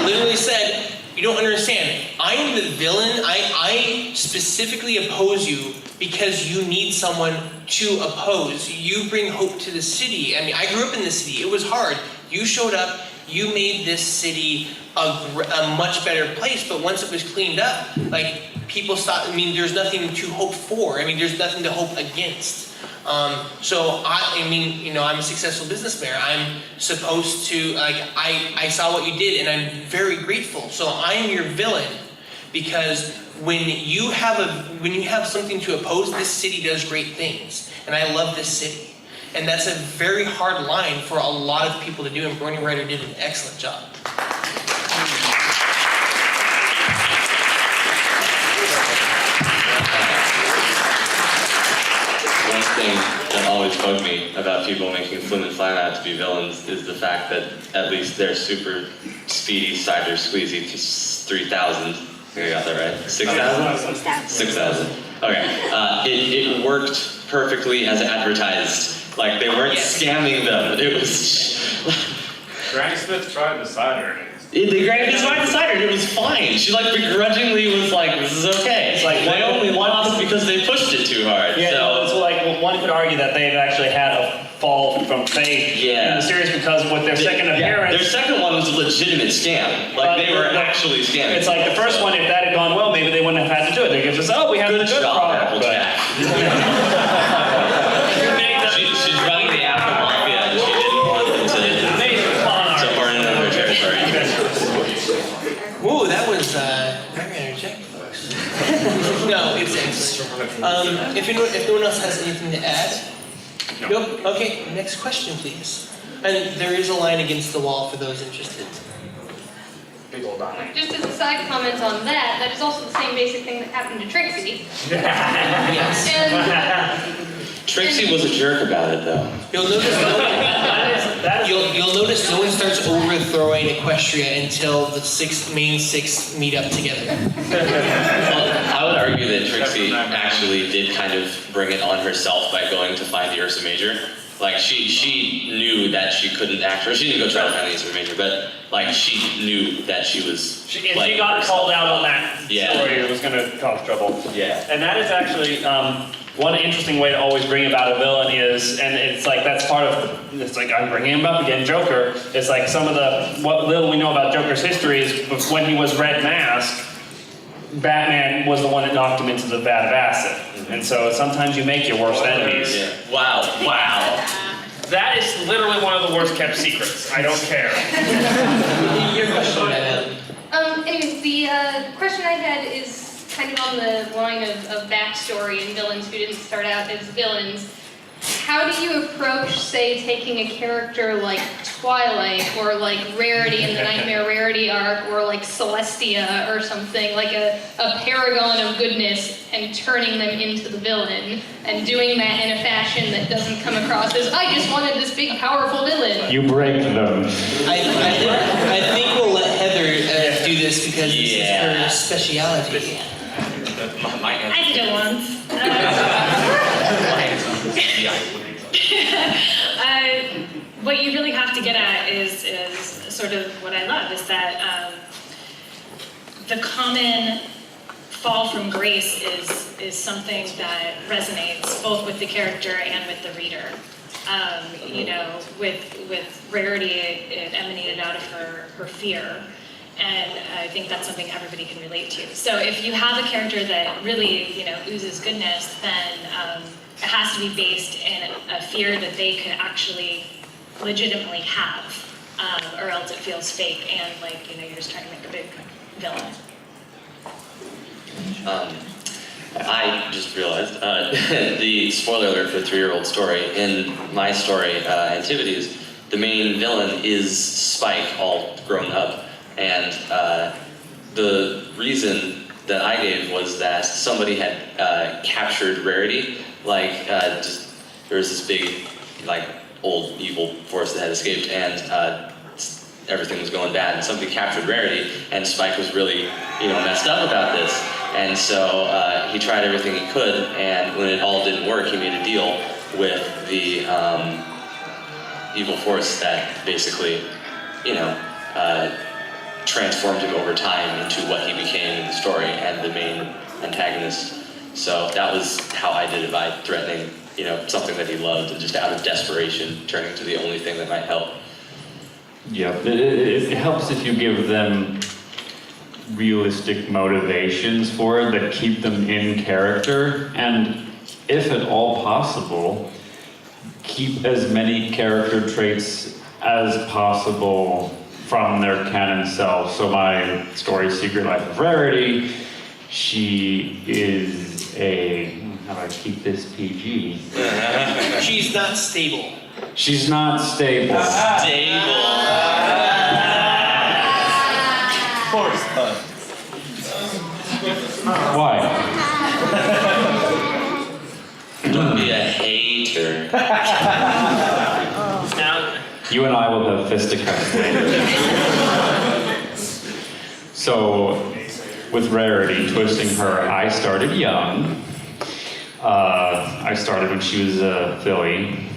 A: Literally said, you don't understand. I'm the villain. I specifically oppose you because you need someone to oppose. You bring hope to the city. I mean, I grew up in the city. It was hard. You showed up. You made this city a much better place. But once it was cleaned up, like people stopped. I mean, there's nothing to hope for. I mean, there's nothing to hope against. So I'm a successful businessman. I'm supposed to, I saw what you did and I'm very grateful. So I am your villain because when you have something to oppose, this city does great things. And I love this city. And that's a very hard line for a lot of people to do, and Brony Writer did an excellent job.
E: One thing that always bug me about people making Flim and Flam out to be villains is the fact that at least they're super speedy, cider, squeezy 3000. I think I got that right. 6,000? 6,000. Okay. It worked perfectly as advertised. Like, they weren't scamming them. It was...
B: Granny Smith tried the cider.
E: The Granny Smith tried the cider, and it was fine. She, like, begrudgingly was like, this is okay.
F: It's like,
E: they only lost because they pushed it too hard.
F: Yeah,
E: so.
F: it's like, well, one could argue that they've actually had a fall from faith in the series because with their second appearance...
E: Their second one was a legitimate scam. Like, they were actually scamming.
F: It's like the first one, if that had gone well, maybe they wouldn't have had to do it. They could just, we have
E: good
F: a good
E: job,
F: product.
E: Applejack. She's running the Apple Mafia, and she didn't want them to burn into her territory.
A: Ooh, that was very energetic, folks. No, it's if no one else has anything to add? Nope. Okay, next question, please. And there is a line against the wall for those interested.
F: Big old eye.
P: Just as a side comment on that, that is also the same basic thing that happened to Trixie.
E: Yes.
P: And
E: Trixie was a jerk about it, though.
A: You'll notice no one starts overthrowing Equestria until the main six meet up together.
E: Well, I would argue that Trixie actually did kind of bring it on herself by going to find the Ursa Major. Like, she knew that she couldn't actually, she didn't go try to find the Ursa Major, but, like, she knew that she was
F: If she got called out on that story, it was going to cause trouble.
E: Yeah.
F: And that is actually one interesting way to always bring about a villain is, and it's like that's part of, it's like I'm bringing him up again, Joker. It's like some of what little we know about Joker's history is when he was Red Mask, Batman was the one that knocked him into the vat of acid. And so sometimes you make your worst enemies.
E: Yeah. Wow.
F: That is literally one of the worst kept secrets. I don't care.
A: Your question, Madam.
P: Anyways, the question I had is kind of on the line of backstory and villains who didn't start out as villains. How do you approach, say, taking a character like Twilight or like Rarity in the Nightmare Rarity arc or like Celestia or something, like a paragon of goodness, and turning them into the villain and doing that in a fashion that doesn't come across as, I just wanted this big powerful villain.
M: You break them.
A: I think we'll let Heather do this because this is her speciality.
D: I did it once. What you really have to get at is sort of what I love, is that the common fall from grace is something that resonates both with the character and with the reader. With Rarity, it emanated out of her fear. And I think that's something everybody can relate to. So if you have a character that really, oozes goodness, then it has to be based in a fear that they could actually legitimately have, or else it feels fake and you're just trying to make a big villain.
E: I just realized, the spoiler alert for the 3-year-old story, in my story, Antipodes, the main villain is Spike, all grown up. And the reason that I gave was that somebody had captured Rarity. There was this big, old evil force that had escaped, and everything was going bad. And somebody captured Rarity, and Spike was really, messed up about this. And so he tried everything he could, and when it all didn't work, he made a deal with the evil force that basically, transformed him over time into what he became in the story and the main antagonist. So that was how I did it, by threatening, something that he loved, and just out of desperation, turning to the only thing that might help.
M: Yeah, it helps if you give them realistic motivations for it that keep them in character, and if at all possible, keep as many character traits as possible from their canon self. So my story, Secret Life of Rarity, she is how do I keep this PG?
A: She's not stable.
M: She's not stable.
E: Stable.
A: Of course.
M: Why?
E: Don't be a hater. sure.
N: Now,
M: You and I will have fisticuffs later. So, with Rarity, twisting her, I started young. I started when she was a filly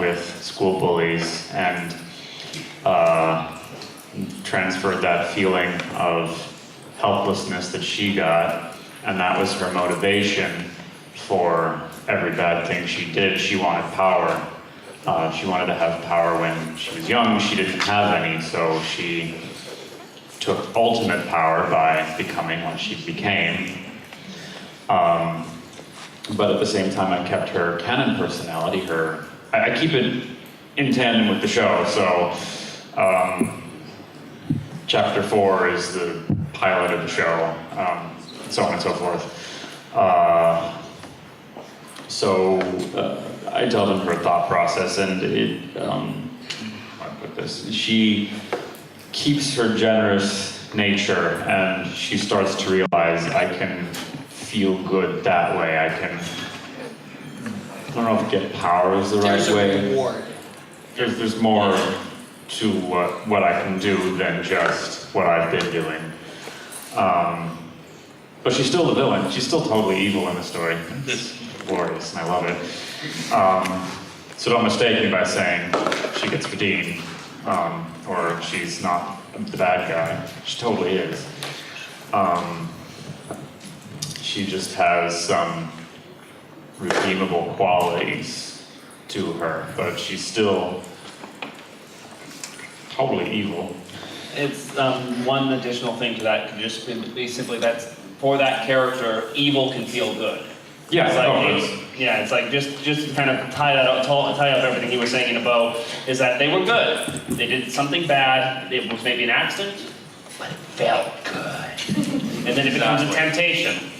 M: with school bullies and transferred that feeling of helplessness that she got, and that was her motivation for every bad thing she did. She wanted power. She wanted to have power when she was young. She didn't have any, so she took ultimate power by becoming what she became. But at the same time, I kept her canon personality. I keep it in tandem with the show. So, chapter 4 is the pilot of the show, so on and so forth. I tell them her thought process, and how do I put this? She keeps her generous nature, and she starts to realize I can feel good that way. I don't know if get power is the right
A: There's a
M: way.
A: reward.
M: There's more to what I can do than just what I've been doing. But she's still the villain. She's still totally evil in the story. It's glorious, and I love it. So don't mistake me by saying she gets redeemed, or she's not the bad guy. She totally is. She just has some redeemable qualities to her, but she's still totally evil.
F: It's one additional thing to that could just be simply that for that character, evil can feel good.
M: Yeah,
F: It's like,
M: oh,
F: it's like just to kind of tie up everything he was saying in a bow, is that they were good. They did something bad. It was maybe an accident, but it felt good. And then it becomes a temptation.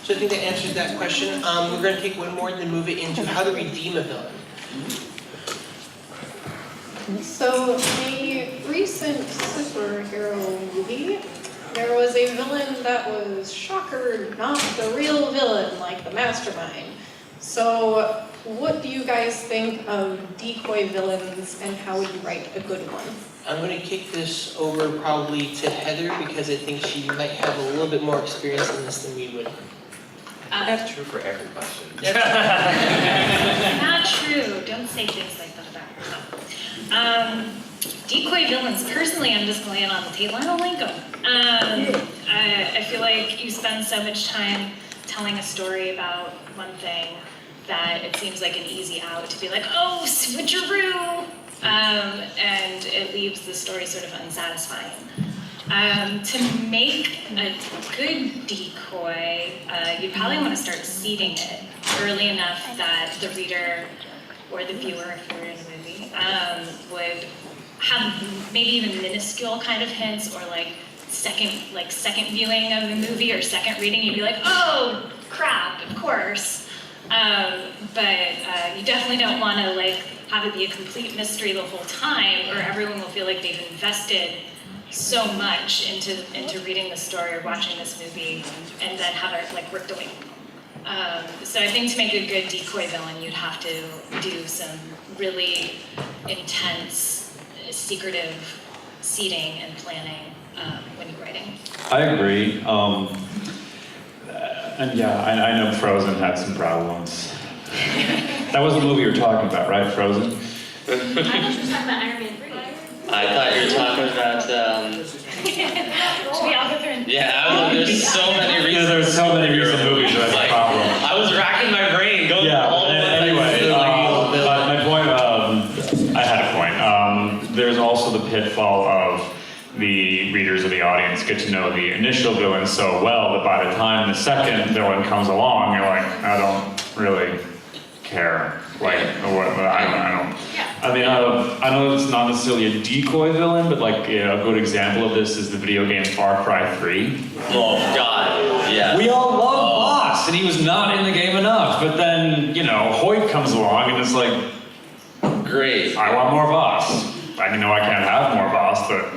A: So I think that answers that question. We're going to take one more and then move it into how to redeem a villain.
Q: So, a recent superhero movie, there was a villain that was, shocker, not the real villain, like the mastermind. So, what do you guys think of decoy villains, and how would you write a good one?
A: I'm going to kick this over probably to Heather because I think she might have a little bit more experience in this than we would.
N: that's true for every question.
D: Not true. Don't say things like that about yourself. Decoy villains, personally, I'm just laying on the table. I don't like them. I feel like you spend so much time telling a story about one thing that it seems like an easy out to be like, oh, switcheroo! And it leaves the story sort of unsatisfying. To make a good decoy, you'd probably want to start seeding it early enough that the reader or the viewer, if you're in a movie, would have maybe even minuscule kind of hints, or like second viewing of the movie or second reading, you'd be like, oh crap, of course. But you definitely don't want to like have it be a complete mystery the whole time, or everyone will feel like they've invested so much into reading the story or watching this movie, and then have it like ripped away. So I think to make a good decoy villain, you'd have to do some really intense, secretive seeding and planning when you're writing.
M: I agree. And yeah, I know Frozen had some problems. That was the movie you were talking about, right? Frozen?
D: I thought you were talking about Iron Man 3.
E: I thought you were talking about,
D: Should we all go through and...
E: yeah, there's so many reasons.
M: There's so many recent movies that's a problem.
E: I was racking my brain going all over.
M: Anyway, my point, I had a point. There's also the pitfall of the readers or the audience get to know the initial villain so well that by the time the second villain comes along, you're like, I don't really care. Like, what? I don't. I mean, I know it's not necessarily a decoy villain, but like a good example of this is the video game Far Cry 3.
E: Oh God, yeah.
M: We all love Boss, and he was not in the game enough. But then, Hoyt comes along, and it's like,
E: great.
M: I want more Boss. I know I can't have more Boss, but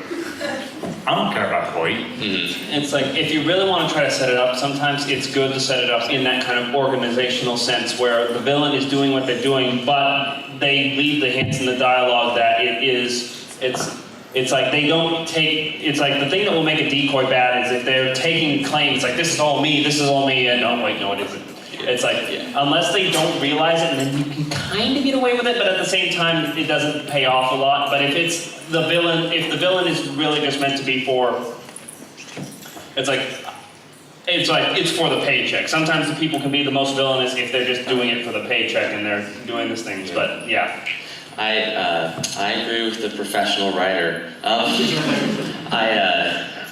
M: I don't care about Hoyt.
F: It's like, if you really want to try to set it up, sometimes it's good to set it up in that kind of organizational sense where the villain is doing what they're doing, but they leave the hints in the dialogue that it's like they don't take, it's like the thing that will make a decoy bad is if they're taking claims like this is all me, and oh wait, no it isn't. It's like, unless they don't realize it, and then you can kind of get away with it, but at the same time, it doesn't pay off a lot. But if it's the villain, if the villain is really just meant to be for, it's for the paycheck. Sometimes the people can be the most villainous if they're just doing it for the paycheck and they're doing these things, but yeah.
E: I agree with the professional writer.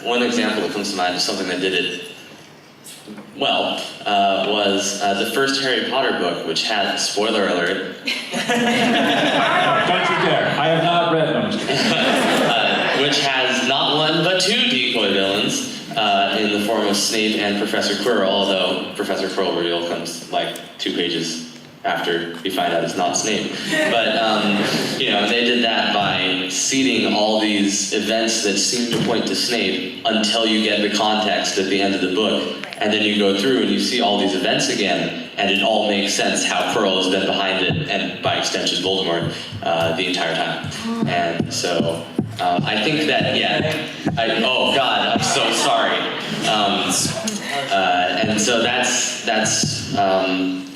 E: One example that comes to mind of something that did it well was the first Harry Potter book, which had, spoiler alert.
M: Don't you dare! I have not read them.
E: Which has not one but two decoy villains in the form of Snape and Professor Quirrell, although Professor Quirrell reveal comes like 2 pages after you find out it's not Snape. But, they did that by seeding all these events that seem to point to Snape until you get the context at the end of the book. And then you go through and you see all these events again, and it all makes sense how Quirrell has been behind it, and by extension Voldemort, the entire time. And so, I think that, oh God, I'm so sorry. And so that's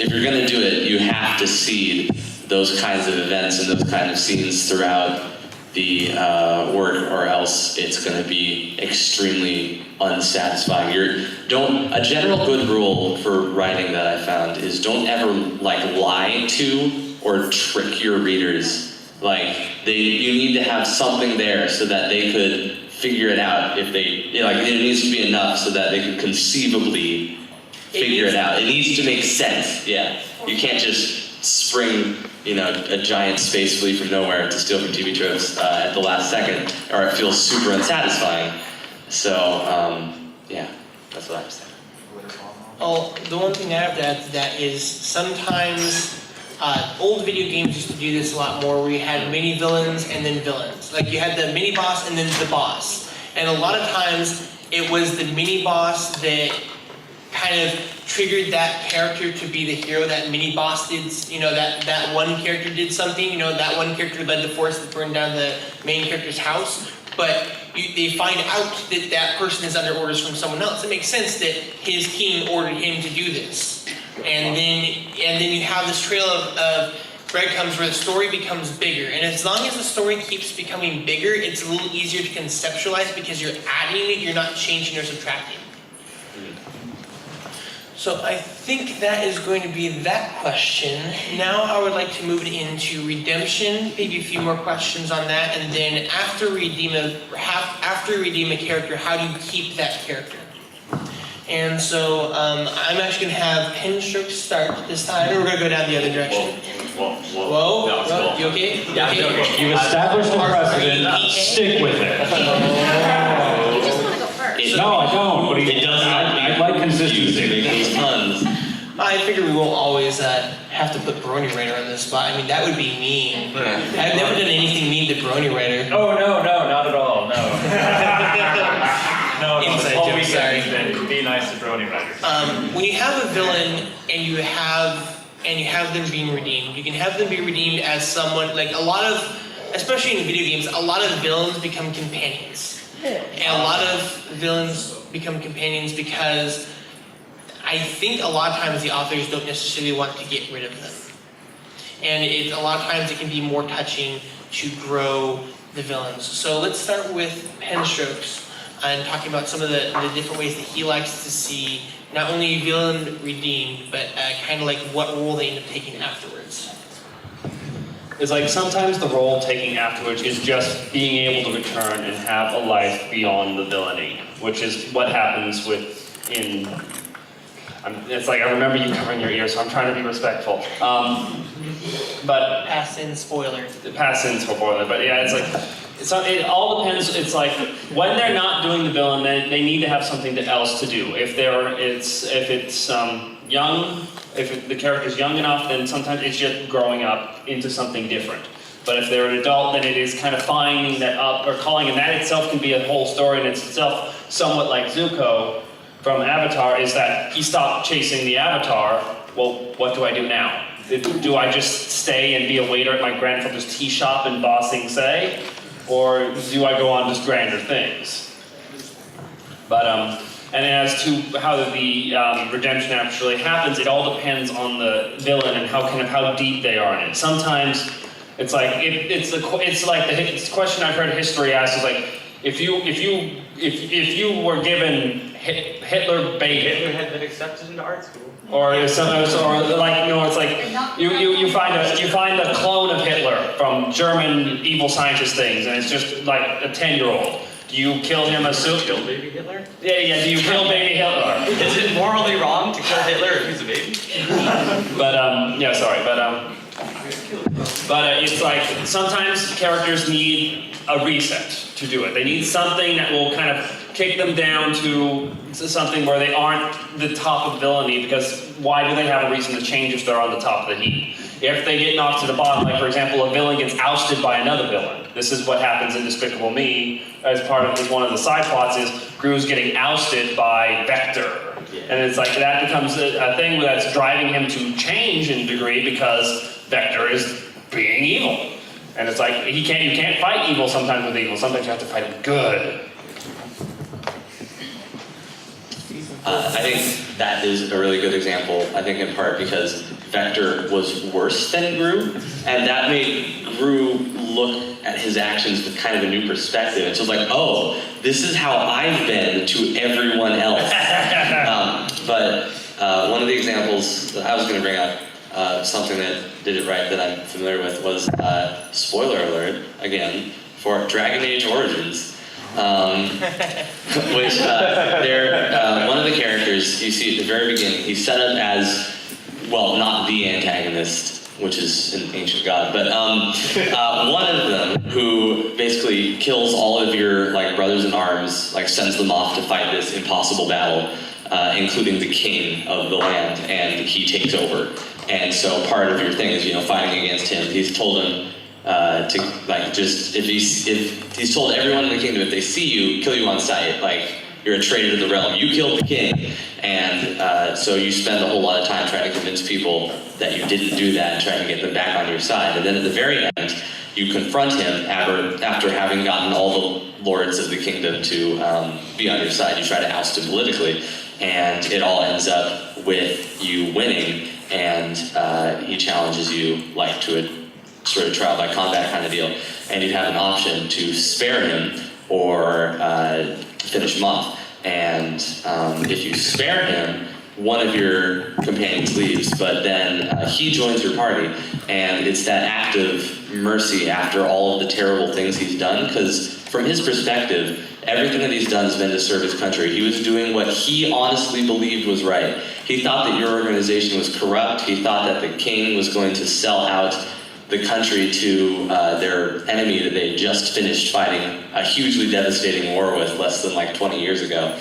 E: if you're gonna do it, you have to seed those kinds of events and those kind of scenes throughout the work, or else it's gonna be extremely unsatisfying. A general good rule for writing that I found is don't ever lie to or trick your readers. You need to have something there so that they could figure it out if they, there needs to be enough so that they could conceivably figure it out. It needs to make sense, yeah. You can't just spring, a giant space flea from nowhere to steal from TV tropes at the last second, or it feels super unsatisfying. So, that's what I was saying.
A: Well, the one thing I have to add to that is sometimes old video games used to do this a lot more, where you had mini villains and then villains. Like you had the mini boss and then the boss. And a lot of times it was the mini boss that kind of triggered that character to be the hero. That mini boss did, that one character did something, that one character led the force that burned down the main character's house. But they find out that that person is under orders from someone else. It makes sense that his king ordered him to do this. And then you have this trail of breadcrumbs where the story becomes bigger. And as long as the story keeps becoming bigger, it's a little easier to conceptualize because you're adding it, you're not changing or subtracting. So I think that is going to be that question. Now I would like to move it into redemption, maybe a few more questions on that, and then after redeem a character, how do you keep that character? And so I'm actually going to have Pinstrokes start this time. We're going to go down the other direction. Whoa. You okay?
M: Yeah, okay. You've established a precedent. Stick with it.
C: You just want to go first.
M: No, I don't. But I like consistency.
A: I figure we won't always have to put Brony Rider on this spot. I mean, that would be mean. I've never done anything mean to Brony Rider.
F: Oh, no, not at all, no. No,
A: Inside
F: all
A: joke,
F: we
A: sorry.
F: can be nice to Brony Riders.
A: When you have a villain and you have them being redeemed, you can have them be redeemed as someone, like a lot of, especially in video games, a lot of villains become companions. And a lot of villains become companions because I think a lot of times the authors don't necessarily want to get rid of them. And a lot of times it can be more touching to grow the villains. So let's start with Pinstrokes and talking about some of the different ways that he likes to see not only a villain redeemed, but kind of like what role they end up taking afterwards.
F: It's like sometimes the role taking afterwards is just being able to return and have a life beyond the villainy, which is what happens it's like I remember you covering your ears, so I'm trying to be respectful. But
A: Pass in spoiler.
F: Pass in spoiler, but yeah, it all depends. It's like when they're not doing the villain, they need to have something else to do. If the character's young enough, then sometimes it's just growing up into something different. But if they're an adult, then it is kind of finding that up or calling, and that itself can be a whole story in itself, somewhat like Zuko from Avatar, is that he stopped chasing the Avatar. Well, what do I do now? Do I just stay and be a waiter at my grandfather's tea shop in Ba Sing Se? Or do I go on to grander things? But, and as to how the redemption actually happens, it all depends on the villain and how deep they are in it. Sometimes it's like it's like the question I've heard history asked is like, if you were given Hitler baby,
N: Hitler had been accepted into art school.
F: or like it's like you find a clone of Hitler from German evil scientist things, and it's just like a 10-year-old. Do you kill him as soon?
J: Kill baby Hitler?
F: Yeah. Do you kill baby Hitler?
J: Is it morally wrong to kill Hitler if he's a baby?
F: But it's like sometimes characters need a reset to do it. They need something that will kind of kick them down to something where they aren't the top of villainy, because why do they have a reason to change if they're on the top of the heap? If they get knocked to the bottom, like for example, a villain gets ousted by another villain. This is what happens in Despicable Me as one of the side plots is Gru's getting ousted by Vector. And it's like that becomes a thing that's driving him to change in degree because Vector is being evil. And it's like you can't fight evil sometimes with evil, sometimes you have to fight it good.
E: I think that is a really good example, I think in part because Vector was worse than Gru, and that made Gru look at his actions with kind of a new perspective. And so it's like, oh, this is how I've been to everyone else. But one of the examples that I was going to bring up, something that did it right that I'm familiar with was, spoiler alert, again, for Dragon Age Origins. Which one of the characters you see at the very beginning, he's set up as, well, not the antagonist, which is an ancient god, but one of them who basically kills all of your brothers in arms, sends them off to fight this impossible battle, including the king of the land, and he takes over. And so part of your thing is, fighting against him. He's told him if he's told everyone in the kingdom, if they see you, kill you on sight, you're a traitor to the realm, you killed the king. And so you spend a whole lot of time trying to convince people that you didn't do that and trying to get them back on your side. And then at the very end, you confront him after having gotten all the lords of the kingdom to be on your side. You try to oust him politically, and it all ends up with you winning, and he challenges you to a sort of trial by combat kind of deal, and you have an option to spare him or finish him off. And if you spare him, one of your companions leaves, but then he joins your party, and it's that act of mercy after all of the terrible things he's done, because from his perspective, everything that he's done has been to serve his country. He was doing what he honestly believed was right. He thought that your organization was corrupt. He thought that the king was going to sell out the country to their enemy that they had just finished fighting a hugely devastating war with less than 20 years ago.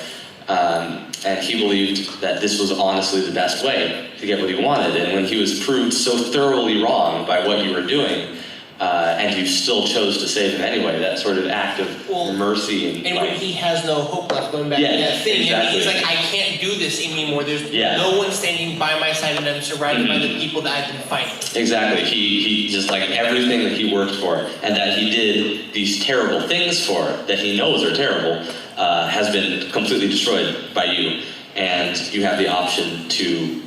E: And he believed that this was honestly the best way to get what he wanted. And when he was proved so thoroughly wrong by what you were doing, and you still chose to save him anyway, that sort of act of mercy.
A: And when he has no hope left, going back to that thing,
E: exactly.
A: He's like, I can't do this anymore. There's no one standing by my side, and I'm surrounded by the people that I've been fighting.
E: Exactly. He just everything that he worked for and that he did these terrible things for, that he knows are terrible, has been completely destroyed by you. And you have the option to,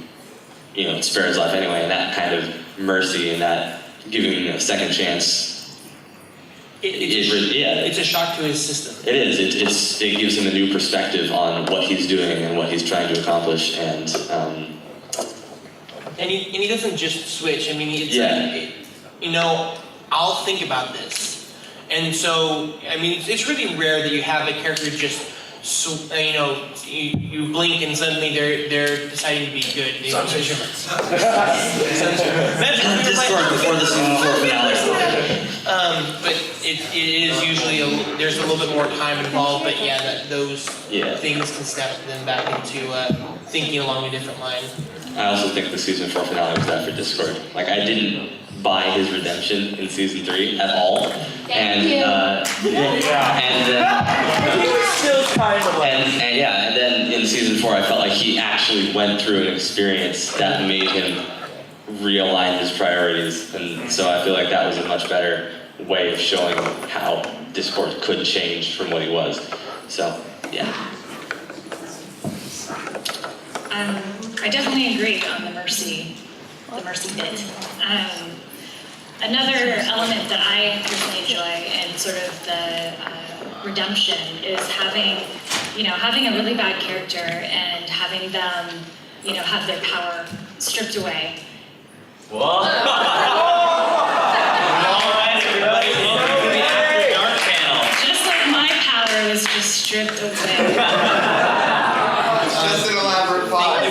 E: spare his life anyway, and that kind of mercy and that giving him a second chance.
A: It's a shock to his system.
E: It is. It gives him a new perspective on what he's doing and what he's trying to accomplish, and
A: he doesn't just switch. I mean, it's I'll think about this, and so it's really rare that you have a character just. You blink and suddenly they're deciding to be good.
E: Discord before the season 4 finale.
A: But it is usually there's a little bit more time involved. But those things can step them back into thinking along a different line.
E: I also think the season 4 finale was that for Discord. I didn't buy his redemption in season 3 at all. And
C: you.
E: he was still kind of like. And then in season 4, I felt like he actually went through an experience that made him realign his priorities, and so I feel like that was a much better way of showing how Discord could change from what he was. So yeah.
D: I definitely agree on the mercy bit. Another element that I personally enjoy and sort of the redemption is having a really bad character and having them, have their power stripped away.
E: Whoa!
F: All right, everybody, welcome to the After Dark panel.
D: Just like my power was just stripped away.
L: It's just an elaborate plot.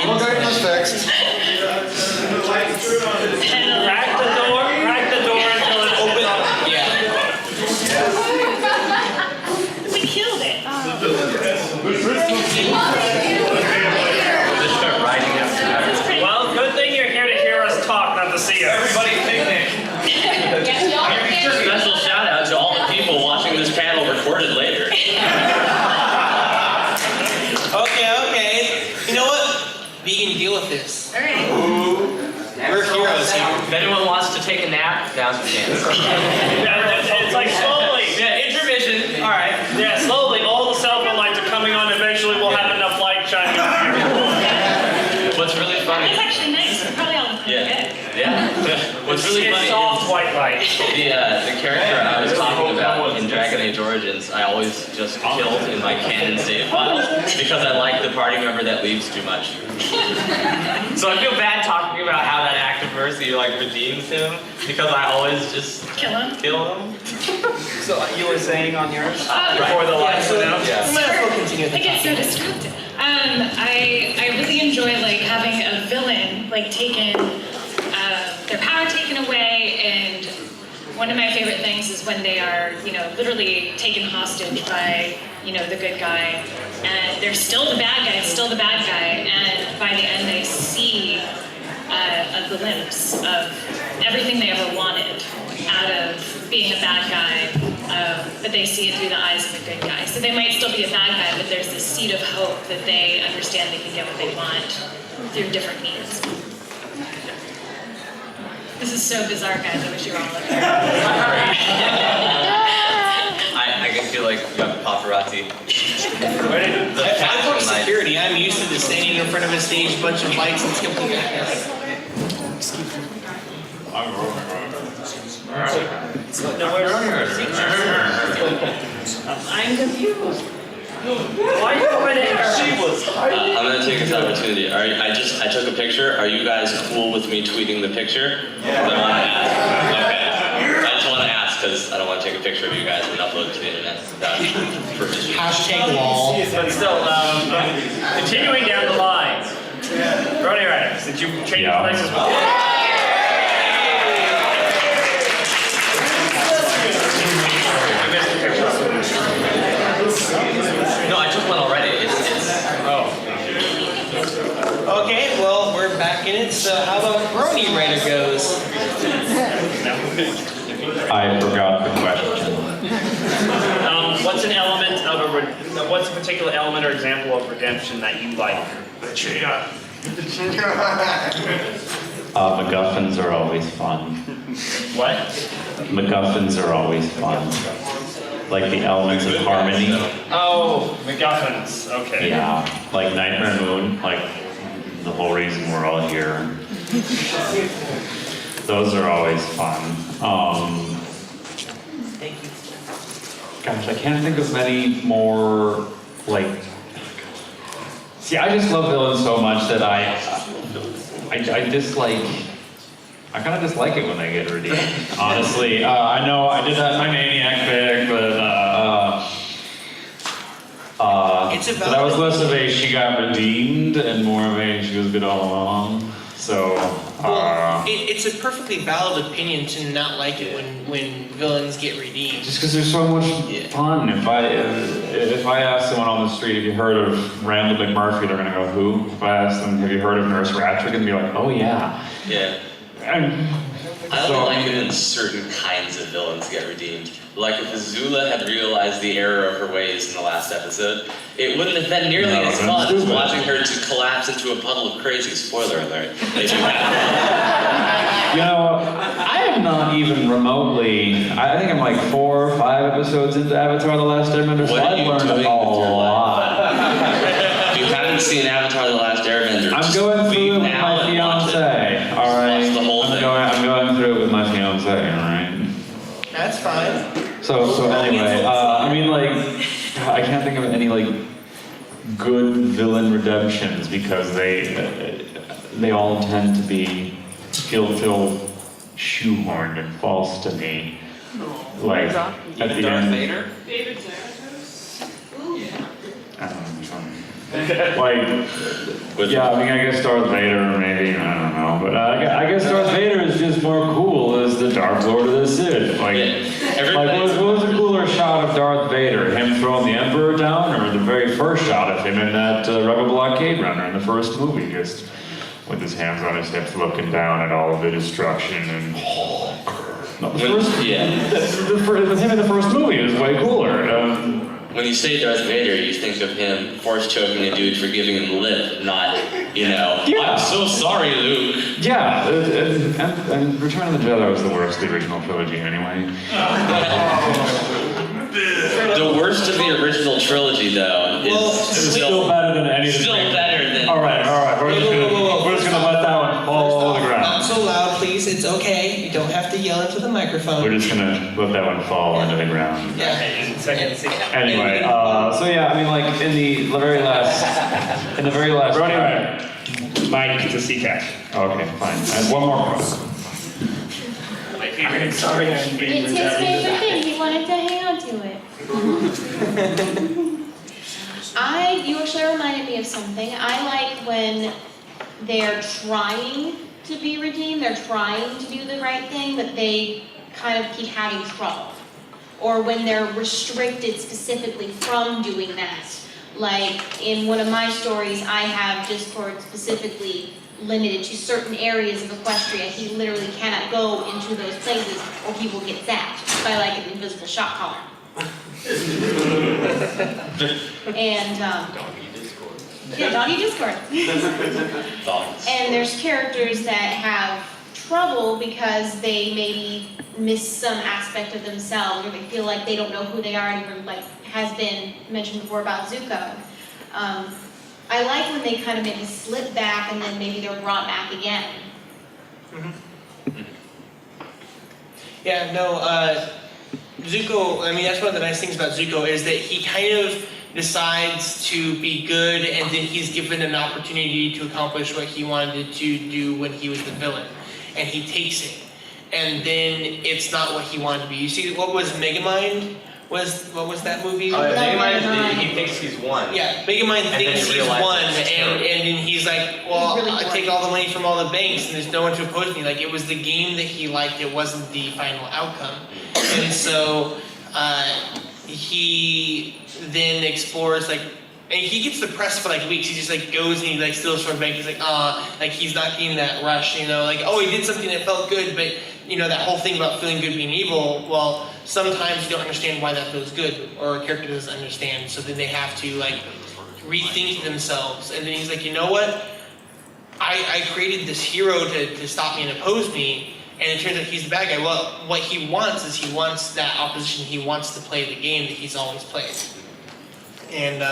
L: We'll get this fixed.
F: Crack the door until it opens up.
E: Yeah.
D: We killed it.
E: Just start riding out.
F: Well, good thing you're here to hear us talk, not to see us. Everybody picnic.
E: Special shout out to all the people watching this panel recorded later.
A: Okay. You know what? We can deal with this.
D: All right.
A: We're heroes here.
N: If anyone wants to take a nap, now's your chance.
F: It's like slowly.
N: Yeah, intermission.
F: All right. Yeah, slowly. All the cell phone lights are coming on. Eventually, we'll have enough light shining on here.
E: What's really funny?
D: That's actually nice. We're probably all
E: Yeah. What's really
F: It's
E: funny
F: soft
E: is
F: white light.
E: the character I was talking about in Dragon Age Origins, I always just killed in my canon save files because I like the party member that leaves too much.
N: So I feel bad talking about how that act of mercy redeems him because I always just
D: kill him.
J: So you were saying on yours?
F: Before the lights went out?
E: Yeah.
A: We might as well continue
D: I
A: the
D: get so distracted. I really enjoy having a villain taken their power taken away, and one of my favorite things is when they are literally taken hostage by the good guy, and they're still the bad guy, and by the end they see a glimpse of everything they ever wanted out of being a bad guy, but they see it through the eyes of a good guy. So they might still be a bad guy, but there's this seed of hope that they understand they can get what they want through different means. This is so bizarre, guys. I wish you were all up here.
E: I can feel like you have paparazzi.
A: I work security. I'm used to just standing in front of a stage, bunch of lights, and skipping back.
D: I'm confused.
F: Why are you over there? She was hiding.
E: I'm gonna take this opportunity. I took a picture. Are you guys cool with me tweeting the picture? Yeah. I want to ask. Okay. I just want to ask because I don't want to take a picture of you guys and upload it to the internet.
A: Hashtag wall.
F: But still, continuing down the line. Brody, right? Since you changed places before.
E: No, I took one already.
A: Okay, well, we're back in it, so how about Brony Writer goes?
M: I forgot the question.
F: What's an element of what's a particular element or example of redemption that you like?
M: MacGuffins are always fun.
F: What?
M: MacGuffins are always fun. Like the elements of harmony.
F: Oh, MacGuffins. Okay.
M: Yeah, like Nightmare Moon, like the whole reason we're all here. Those are always fun. Gosh, I can't think of many more, see, I just love villains so much that I dislike, I kind of dislike it when they get redeemed, honestly. I know I did that in my Maniac pick, but that was less of a she got redeemed and more of a she was good all along. So,
A: it's a perfectly valid opinion to not like it when villains get redeemed.
M: just because there's so much fun. If I ask someone on the street, have you heard of Randall McMurphy, they're gonna go, who? If I ask them, have you heard of Nurse Ratched, they're gonna be like, oh yeah.
E: Yeah.
M: And
E: I only like it when certain kinds of villains get redeemed. Like if Azula had realized the error of her ways in the last episode, it wouldn't have been nearly as fun as watching her to collapse into a puddle of crazy. Spoiler alert. They do that.
M: You know, I am not even remotely. I think I'm like 4 or 5 episodes into Avatar: The Last Airbender. So
E: What are
M: I've
E: you
M: learned
E: doing with
M: a
E: your
M: lot.
E: If you haven't seen Avatar: The Last Airbender,
M: I'm
E: just
M: going through
E: leave
M: it with
E: now
M: my
E: and watch it.
M: fiance. All right,
E: Watch the whole thing.
M: I'm going through it with my fiance. All right.
A: That's fine.
M: So anyway, I mean, like, I can't think of any like good villain redemptions because they all tend to feel shoehorned and false to me. Like at the
J: Darth
M: end.
J: Vader?
O: David Xanatos?
M: I don't know. Like, yeah, I mean, I guess Darth Vader, maybe, I don't know. But I guess Darth Vader is just more cool as the Dark Lord of the Sith. Like, what was a cooler shot of Darth Vader? Him throwing the Emperor down, or the very first shot of him in that Rebel Blockade Runner in the first movie, just with his hands on his hips looking down at all of the destruction and... No, the first, him in the first movie is way cooler.
E: When you say Darth Vader, you think of him force choking a dude for giving him lip, not, I'm so sorry, Luke.
M: Yeah, and Return of the Jedi was the worst of the original trilogy anyway.
E: The worst of the original trilogy, though, is
M: still better than any of the
E: Still better than...
M: All right, we're just gonna let that one fall to the ground.
A: Not so loud, please. It's okay. You don't have to yell into the microphone.
M: We're just gonna let that one fall into the ground.
A: Yeah.
M: Anyway, so yeah, I mean, like in the very last.
F: Brody, Mike to CCAC.
M: Okay, fine. And one more question.
F: I'm sorry, I'm being
C: It's his favorite thing. He wanted to hang on to it. You actually reminded me of something. I like when they're trying to be redeemed, they're trying to do the right thing, but they kind of keep having trouble. Or when they're restricted specifically from doing that. Like in one of my stories, I have Discord specifically limited to certain areas of Equestria. He literally cannot go into those places or he will get zapped by like an invisible shot caller. And yeah, Doggy Discord. And there's characters that have trouble because they maybe miss some aspect of themselves, or they feel like they don't know who they are anymore, like has been mentioned before about Zuko. I like when they kind of maybe slip back and then maybe they're brought back again.
A: Yeah, no, Zuko, I mean, that's one of the nice things about Zuko is that he kind of decides to be good and then he's given an opportunity to accomplish what he wanted to do when he was the villain. And he takes it. And then it's not what he wanted to be. You see, what was Megamind? What was that movie?
L: Megamind, he thinks he's won.
A: Yeah, Megamind thinks he's won, and then he's like, well, I take all the money from all the banks, and there's no one to oppose me. Like, it was the game that he liked, it wasn't the final outcome. And so, he then explores, like, and he gets depressed for like weeks. He just like goes and he like steals from a bank. He's like, like he's not getting that rush, like, oh, he did something that felt good, but that whole thing about feeling good being evil, well, sometimes you don't understand why that feels good, or a character doesn't understand, so then they have to like rethink themselves. And then he's like, you know what? I created this hero to stop me and oppose me, and it turns out he's the bad guy. Well, what he wants is he wants that opposition. He wants to play the game that he's always played. And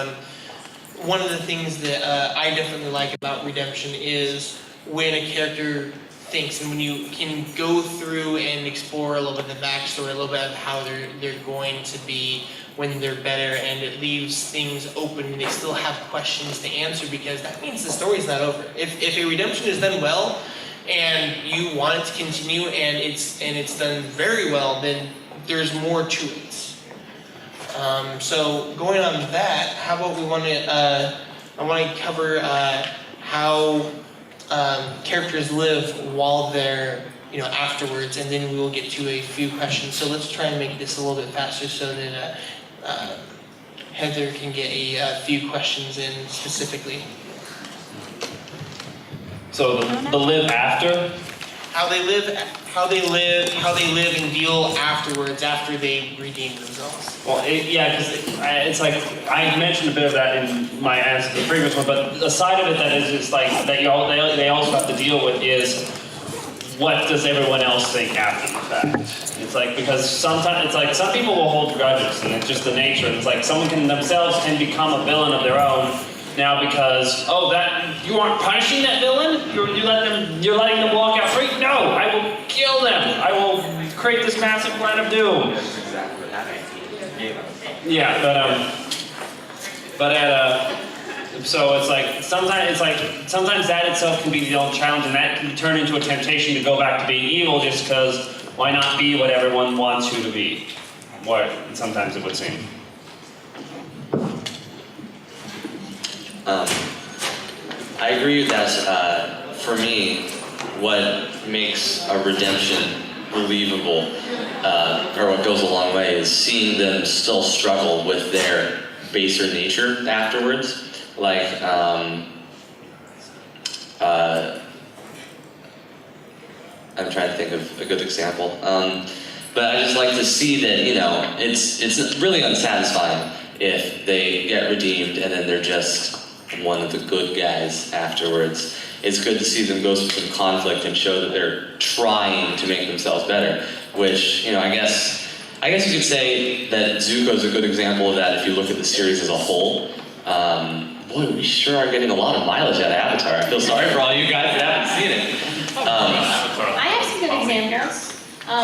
A: one of the things that I definitely like about redemption is when a character thinks, and when you can go through and explore a little bit of the backstory, a little bit of how they're going to be when they're better, and it leaves things open and they still have questions to answer, because that means the story's not over. If a redemption is done well and you want it to continue and it's done very well, then there's more to it. So going on that, how about I want to cover how characters live while they're, afterwards, and then we will get to a few questions. So let's try and make this a little bit faster so that Heather can get a few questions in specifically.
F: So the live after?
A: How they live live and deal afterwards, after they redeem themselves.
F: Well, yeah, because it's like, I mentioned a bit of that in my answer to the previous one, but the side of it that is just like, that they also have to deal with is, what does everyone else think after the fact? It's like, because sometimes, it's like, some people will hold grudges, and it's just the nature, and it's like, someone can themselves can become a villain of their own, now because, oh, that, you aren't punishing that villain? You're letting them walk out free? No, I will kill them. I will create this massive plan of doom.
J: That's exactly what happened.
F: Yeah, so it's like sometimes that itself can be the old challenge, and that can turn into a temptation to go back to being evil, just because why not be what everyone wants you to be? What sometimes it would seem.
E: I agree with that. For me, what makes a redemption believable, or what goes a long way, is seeing them still struggle with their baser nature afterwards. Like, I'm trying to think of a good example. But I just like to see that, you know, it's really unsatisfying if they get redeemed and then they're just one of the good guys afterwards. It's good to see them go through some conflict and show that they're trying to make themselves better, which, you know, I guess you could say that Zuko's a good example of that if you look at the series as a whole. Boy, we sure are getting a lot of mileage out of Avatar. I feel sorry for all you guys that haven't seen it.
C: I have some good examples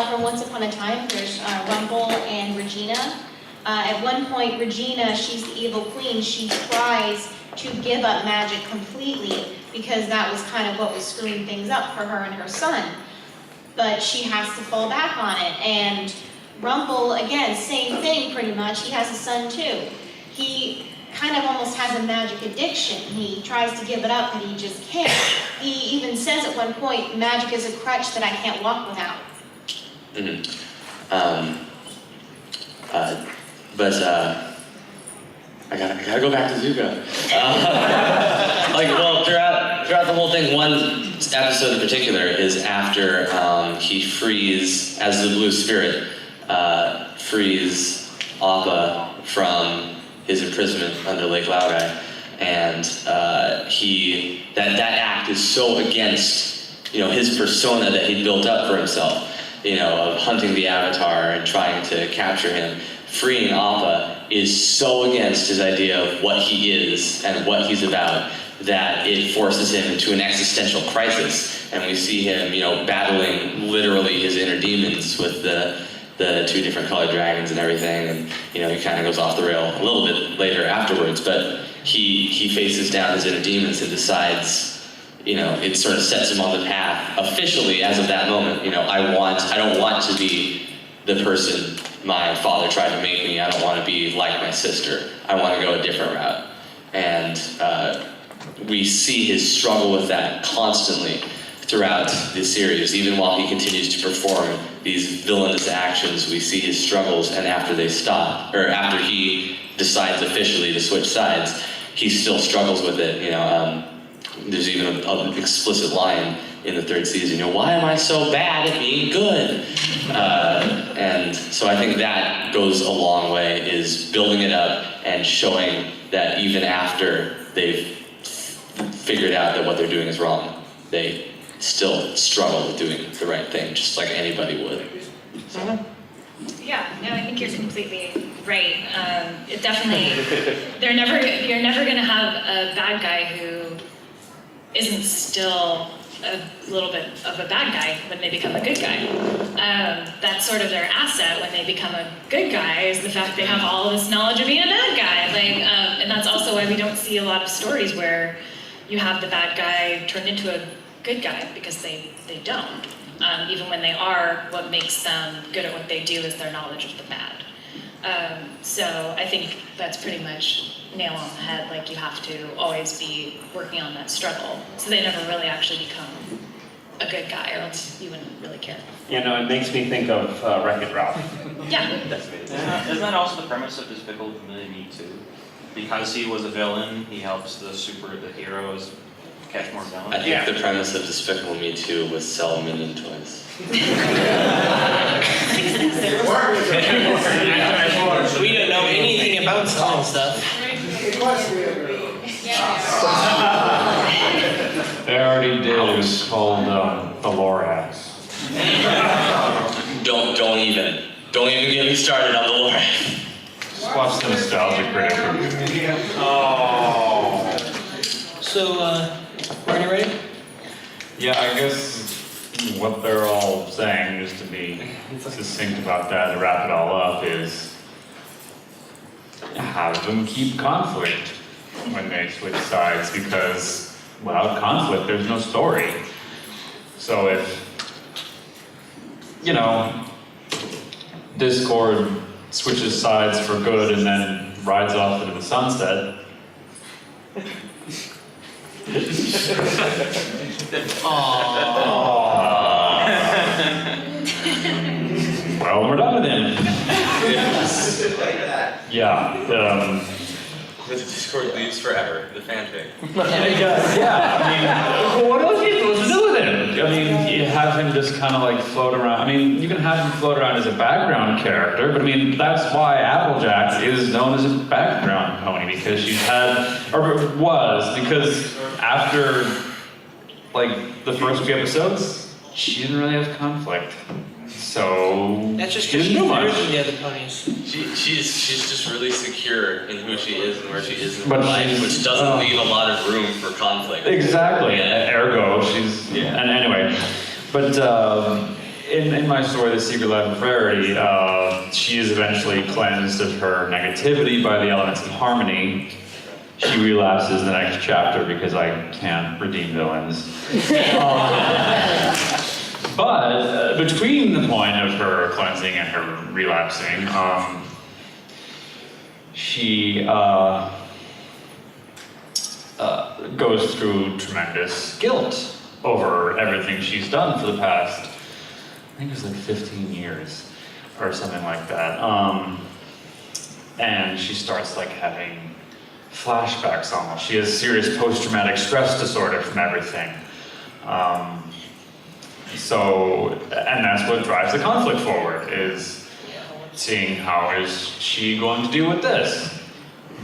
C: from Once Upon a Time. There's Rumble and Regina. At one point, Regina, she's the evil queen. She tries to give up magic completely because that was kind of what was screwing things up for her and her son. But she has to fall back on it. And Rumble, again, same thing pretty much. He has a son too. He kind of almost has a magic addiction. He tries to give it up, but he just can't. He even says at one point, magic is a crutch that I can't walk without.
E: I gotta go back to Zuko. Throughout the whole thing, one episode in particular is after he frees, as the Blue Spirit, frees Appa from his imprisonment under Lake Laogai, and that act is so against, you know, his persona that he built up for himself, you know, of hunting the Avatar and trying to capture him. Freeing Appa is so against his idea of what he is and what he's about that it forces him into an existential crisis, and we see him, you know, battling literally his inner demons with the two different colored dragons and everything, and, you know, he kind of goes off the rail a little bit later afterwards, but he faces down his inner demons and decides, you know, it sort of sets him on the path officially as of that moment. You know, I don't want to be the person my father tried to make me. I don't want to be like my sister. I want to go a different route. And we see his struggle with that constantly throughout the series. Even while he continues to perform these villainous actions, we see his struggles, and after they stop, or after he decides officially to switch sides, he still struggles with it. You know, there's even an explicit line in the third season, you know, why am I so bad at being good? And so I think that goes a long way, is building it up and showing that even after they've figured out that what they're doing is wrong, they still struggle with doing the right thing, just like anybody would.
D: Yeah, no, I think you're completely right. It definitely, you're never gonna have a bad guy who isn't still a little bit of a bad guy when they become a good guy. That's sort of their asset when they become a good guy, is the fact they have all this knowledge of being a bad guy. And that's also why we don't see a lot of stories where you have the bad guy turned into a good guy, because they don't. Even when they are, what makes them good at what they do is their knowledge of the bad. So I think that's pretty much nail on the head. Like, you have to always be working on that struggle, so they never really actually become a good guy, or else you wouldn't really care.
F: You know, it makes me think of Wreck-It Ralph.
D: Yeah.
J: Isn't that also the premise of Despicable Me too? Because he was a villain, he helps the heroes
F: Catch more
E: I
F: villains.
E: think the premise of Despicable Me 2 was sell minion toys.
A: We don't know anything about selling stuff.
M: They already did. It was called the Lorax.
E: Don't even get me started on the Lorax.
M: Just watch the Nostalgia Critic.
F: Oh.
A: So, Marty, ready?
M: Yeah, I guess what they're all saying, just to be succinct about that, to wrap it all up, is have them keep conflict when they switch sides, because without conflict, there's no story. So if, Discord switches sides for good and then rides off into the sunset, well, we're done with him. Yeah.
E: The Discord leaves forever, the fanfic.
M: Yeah, I mean, what else are you supposed to do with him? I mean, you have him just kind of like float around. I mean, you can have him float around as a background character, but I mean, that's why Applejack is known as a background pony, because she's had, or was, because after like the first few episodes, she didn't really have conflict. So
A: That's just
M: she
A: because she's
M: didn't do
A: better
M: much.
A: than the other ponies.
E: She's just really secure in who she is and where she is in
M: But
E: her life,
M: she's-
E: which doesn't leave a lot of room for conflict.
M: Exactly. Ergo, she's.
E: Yeah.
M: And anyway, but in my story, The Secret Life of Rarity, she is eventually cleansed of her negativity by the elements of harmony. She relapses in the next chapter because I can't redeem villains. But between the point of her cleansing and her relapsing, she goes through tremendous guilt over everything she's done for the past, I think it was like 15 years or something like that. And she starts like having flashbacks almost. She has serious post-traumatic stress disorder from everything. And that's what drives the conflict forward, is seeing how is she going to deal with this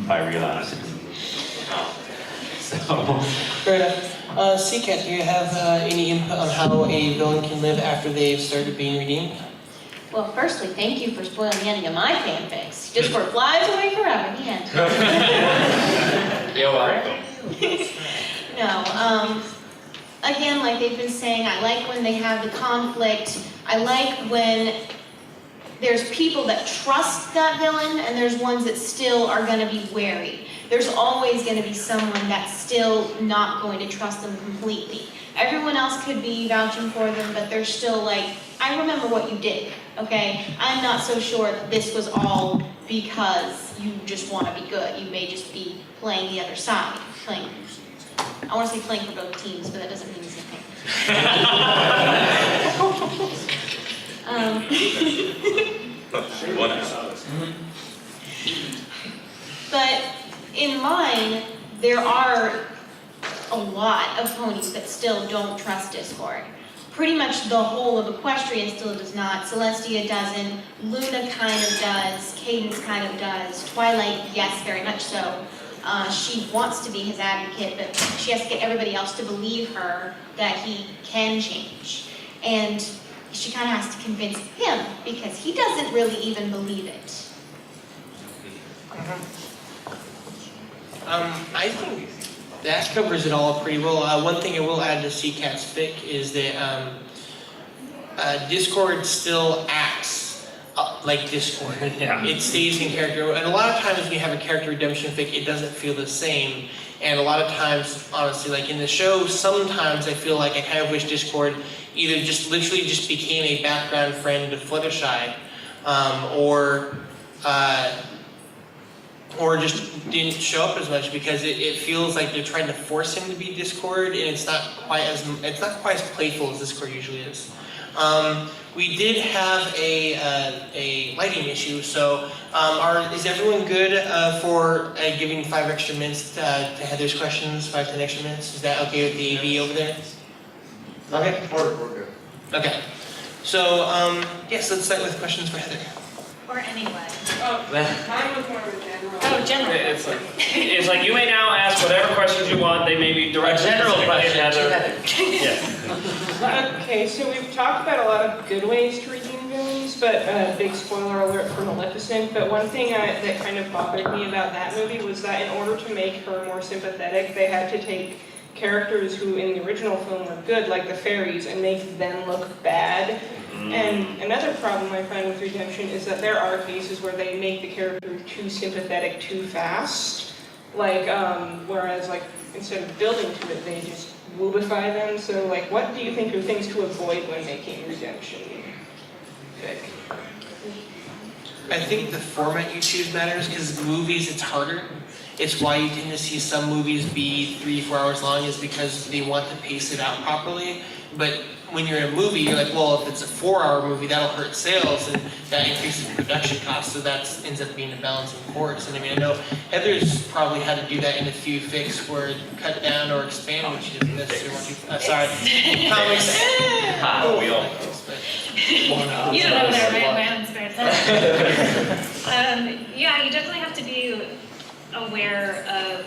M: by relapsing. So,
A: Fair enough. Seacat, do you have any input on how a villain can live after they've started being redeemed?
C: Well, firstly, thank you for spoiling the ending of my fanfics. Discord flies away forever, the end.
E: Yeah, well,
C: No, again, like they've been saying, I like when they have the conflict. I like when there's people that trust that villain and there's ones that still are going to be wary. There's always going to be someone that's still not going to trust them completely. Everyone else could be vouching for them, but they're still like, I remember what you did, okay? I'm not so sure that this was all because you just want to be good. You may just be playing the other side, playing. I want to say playing for both teams, but that doesn't mean the same thing. But in mine, there are a lot of ponies that still don't trust Discord. Pretty much the whole of Equestria still does not. Celestia doesn't. Luna kind of does. Cadence kind of does. Twilight, yes, very much so. She wants to be his advocate, but she has to get everybody else to believe her that he can change. And she kind of has to convince him because he doesn't really even believe it.
A: I think that covers it all pretty well. One thing I will add to Seacat's fic is that Discord still acts like Discord.
F: Yeah.
A: It stays in character, and a lot of times when you have a character redemption fic, it doesn't feel the same. And a lot of times, honestly, like in the show, sometimes I feel like I kind of wish Discord either just literally just became a background friend to Fluttershy, or just didn't show up as much because it feels like they're trying to force him to be Discord, and it's not quite as playful as Discord usually is. We did have a lighting issue, so is everyone good for giving 5 extra minutes to Heather's questions, 5-10 extra minutes? Is that okay with the AV over there? Okay.
H: We're good.
A: Okay. So, yes, let's start with questions for Heather.
D: Or anyone.
R: Mine was more of a general.
D: Oh, general.
F: It's like you may now ask whatever questions you want. They may be directed.
N: General question.
F: Yeah.
R: Okay, so we've talked about a lot of good ways to redeem villains, but big spoiler alert for Maleficent. But one thing that kind of bothered me about that movie was that in order to make her more sympathetic, they had to take characters who in the original film were good, like the fairies, and make them look bad. And another problem I find with redemption is that there are cases where they make the character too sympathetic too fast. Like, whereas like instead of building to it, they just woobify them. So like, what do you think are things to avoid when making redemption big?
A: I think the format you choose matters, because movies, it's harder. It's why you tend to see some movies be 3-4 hours long, is because they want to pace it out properly. But when you're in a movie, you're like, well, if it's a 4-hour movie, that'll hurt sales, and that increases production costs, so that ends up being a balancing course. And I mean, I know Heather's probably had to do that in a few fics where cut down or expand, which she doesn't necessarily want to. Sorry, comics.
F: We all.
D: You don't know that, right? My own spare time. Yeah, you definitely have to be aware of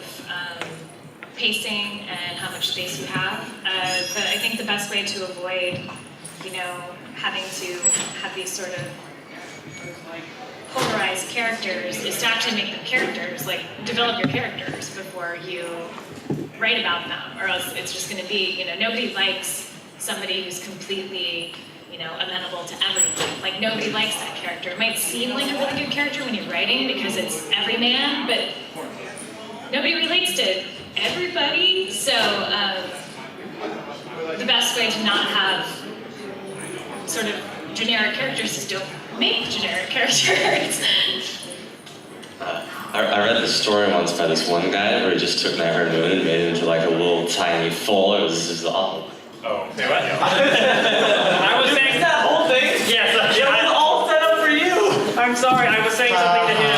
D: pacing and how much space you have. But I think the best way to avoid, having to have these sort of polarized characters is to actually make them characters, like develop your characters before you write about them, or else it's just going to be, nobody likes somebody who's completely, amenable to everything. Like, nobody likes that character. It might seem like a really good character when you're writing because it's every man, but nobody relates to everybody. So the best way to not have sort of generic characters is don't make generic characters.
E: I read this story once by this one guy where he just took Nightmare Moon and made it into like a little tiny foal. It was just awful.
F: Oh, say what? I was saying
N: that whole thing?
F: Yes,
N: It was all set up for you.
F: I'm sorry. I was saying something to him.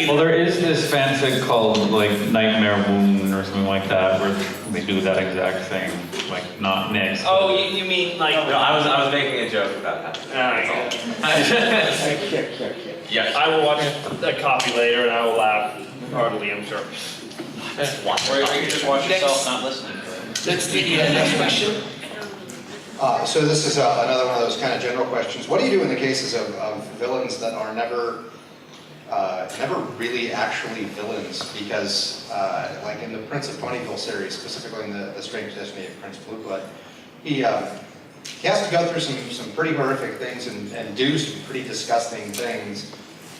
M: Well, there is this fanfic called like Nightmare Moon or something like that, where they do that exact thing, like not next.
N: Oh, you mean like? No, I was making a joke about that.
F: Yes. I will watch a copy later and I will laugh heartily, I'm sure.
J: Or you can just watch yourself not listening to it.
A: Let's do the next question.
K: So this is another one of those kind of general questions. What do you do in the cases of villains that are never really actually villains? Because like in the Prince of Ponyville series, specifically in the Strange Destiny of Prince Blueblood, he has to go through some pretty horrific things and do some pretty disgusting things,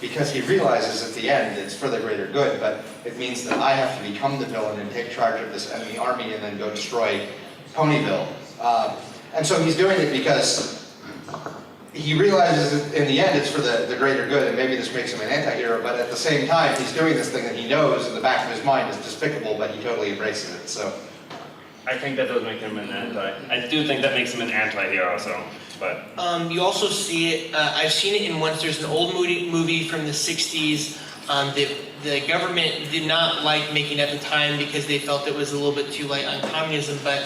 K: because he realizes at the end it's for the greater good, but it means that I have to become the villain and take charge of this enemy army and then go destroy Ponyville. And so he's doing it because he realizes that in the end it's for the greater good, and maybe this makes him an anti-hero, but at the same time he's doing this thing that he knows in the back of his mind is despicable, but he totally embraces it. So
F: I think that does make him an I do think that makes him an anti-hero, so, but.
A: You also see it, I've seen it in once, there's an old movie from the 60s that the government did not like making at the time because they felt it was a little bit too light on communism, but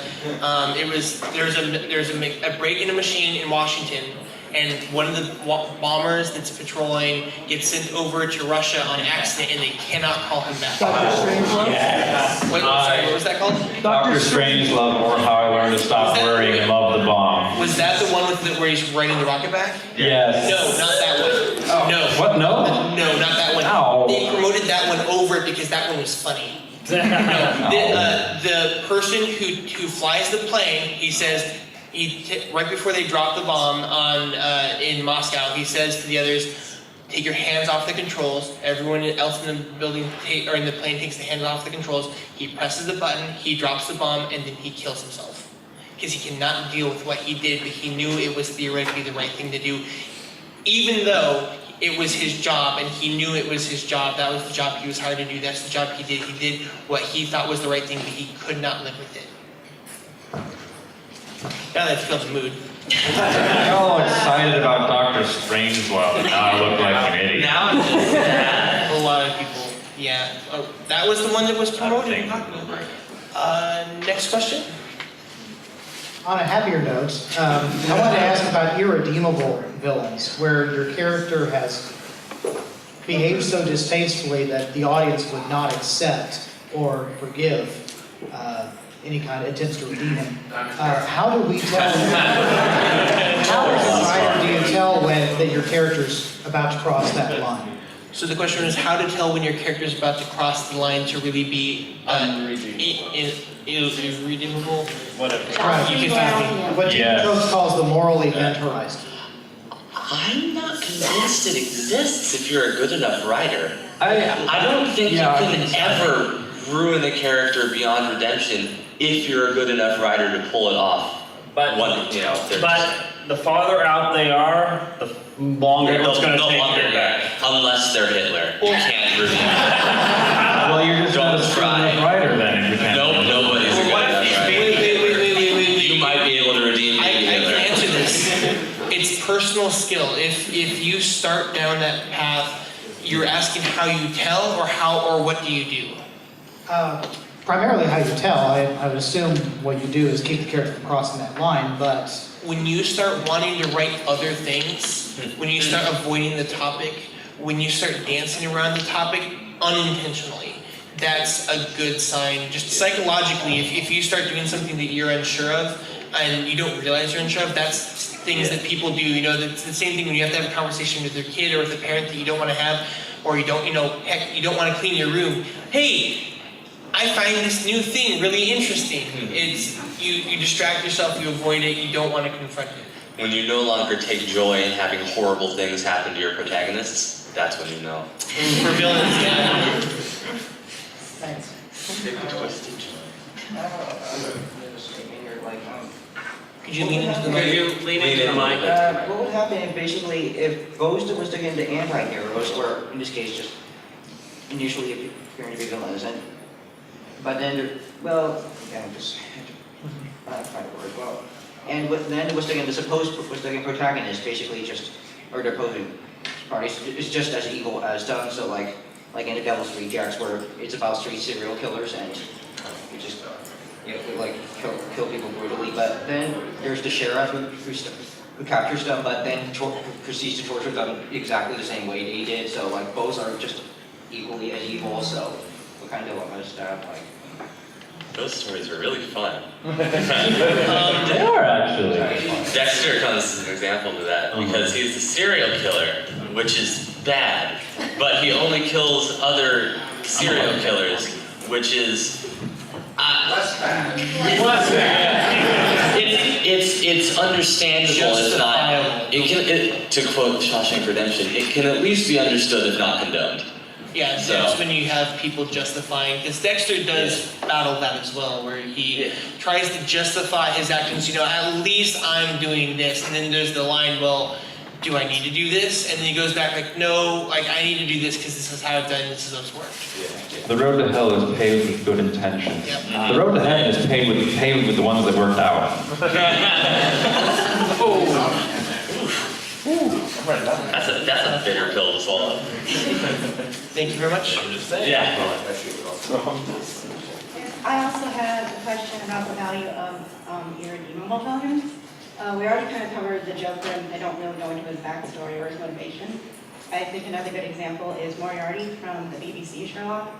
A: there's a break in a machine in Washington, and one of the bombers that's patrolling gets sent over to Russia on accident, and they cannot call him back.
I: Dr. Strangelove?
A: Yes. What was that called?
M: Dr. Strangelove, or How I Learned to Stop Worrying and Love the Bomb.
A: Was that the one where he's riding the rocket back?
M: Yes.
A: No, not that one. Oh. No.
M: What? No?
A: No, not that one.
M: Ow.
A: They promoted that one over it because that one was funny. The person who flies the plane, he says, right before they drop the bomb in Moscow, he says to the others, take your hands off the controls. Everyone else in the building or in the plane takes the hands off the controls. He presses the button, he drops the bomb, and then he kills himself. Because he cannot deal with what he did, but he knew it was theoretically the right thing to do. Even though it was his job, and he knew it was his job, that was the job he was hired to do, that's the job he did. He did what he thought was the right thing, but he could not live with it. Now that's called the mood.
M: I got all excited about Dr. Strangelove, and now I look like an idiot.
A: Now I'm just a lot of people. Yeah. Oh, that was the one that was promoted. Next question.
S: On a happier note, I wanted to ask about irredeemable villains, where your character has behaved so distastefully that the audience would not accept or forgive any kind of attempts to redeem him. How do we tell? How as a writer do you tell that your character's about to cross that line?
A: So the question is how to tell when your character is about to cross the line to really be irredeemable. Whatever.
S: Right.
A: You can
S: What TV Tropes calls the moral event horizon.
E: I'm not convinced it exists if you're a good enough writer. I don't think you can ever ruin a character beyond redemption if you're a good enough writer to pull it off.
F: But the farther out they are, the longer it's going to take to get back.
E: Unless they're Hitler. You can't ruin them.
M: Well, you're just not a good enough writer then if you can't.
E: Nope, nobody's a good enough writer.
A: Wait.
E: You might be able to redeem
A: I
E: Hitler.
A: can answer this. It's personal skill. If you start down that path, you're asking how you tell or what do you do?
S: Primarily how you tell. I would assume what you do is keep the character from crossing that line, but...
A: When you start wanting to write other things, when you start avoiding the topic, when you start dancing around the topic unintentionally, that's a good sign. Just psychologically, if you start doing something that you're unsure of and you don't realize you're unsure of, that's things that people do. You know, it's the same thing when you have to have a conversation with your kid or with a parent that you don't want to have, or you don't, heck, you don't want to clean your room. Hey, I find this new thing really interesting. It's you distract yourself, you avoid it, you don't want to confront it.
E: When you no longer take joy in having horrible things happen to your protagonists, that's when you know.
A: For villains, yeah.
S: Thanks.
A: Could you lean into the mic?
N: Could you lean into the mic?
T: What would happen if basically if Ghost was to get into anti-heroes, or in this case just initially appearing to be villains, but then, well, okay, I'm just find a word. Well, and then it was again the supposed protagonist, basically just, or the opposing parties, is just as evil as done. So like in the Devil's Rejects, where it's about 3 serial killers and you just like kill people brutally. But then there's the sheriff who captures them, but then proceeds to torture them exactly the same way they did. So like both are just equally as evil. So what kind of dilemma is that like?
E: Those stories are really fun.
M: They are actually.
E: Dexter comes as an example to that because he's a serial killer, which is bad, but he only kills other serial killers, which is less bad. It's understandable. It's not. To quote Shawshank Redemption, it can at least be understood if not condoned.
A: Yeah, so that's when you have people justifying, because Dexter does battle that as well, where he tries to justify his actions, at least I'm doing this, and then there's the line, well, do I need to do this? And then he goes back like, no, like I need to do this because this is how I've done, this is how it's worked.
M: The road to hell is paved with good intentions.
A: Yep.
M: The road to heaven is paved with the ones that worked out.
E: That's a bitter pill to swallow.
A: Thank you very much.
E: Yeah.
U: I also had a question about the value of irredeemable villains. We already kind of covered the Joker, and they don't really go into his backstory or his motivation. I think another good example is Moriarty from the BBC Sherlock.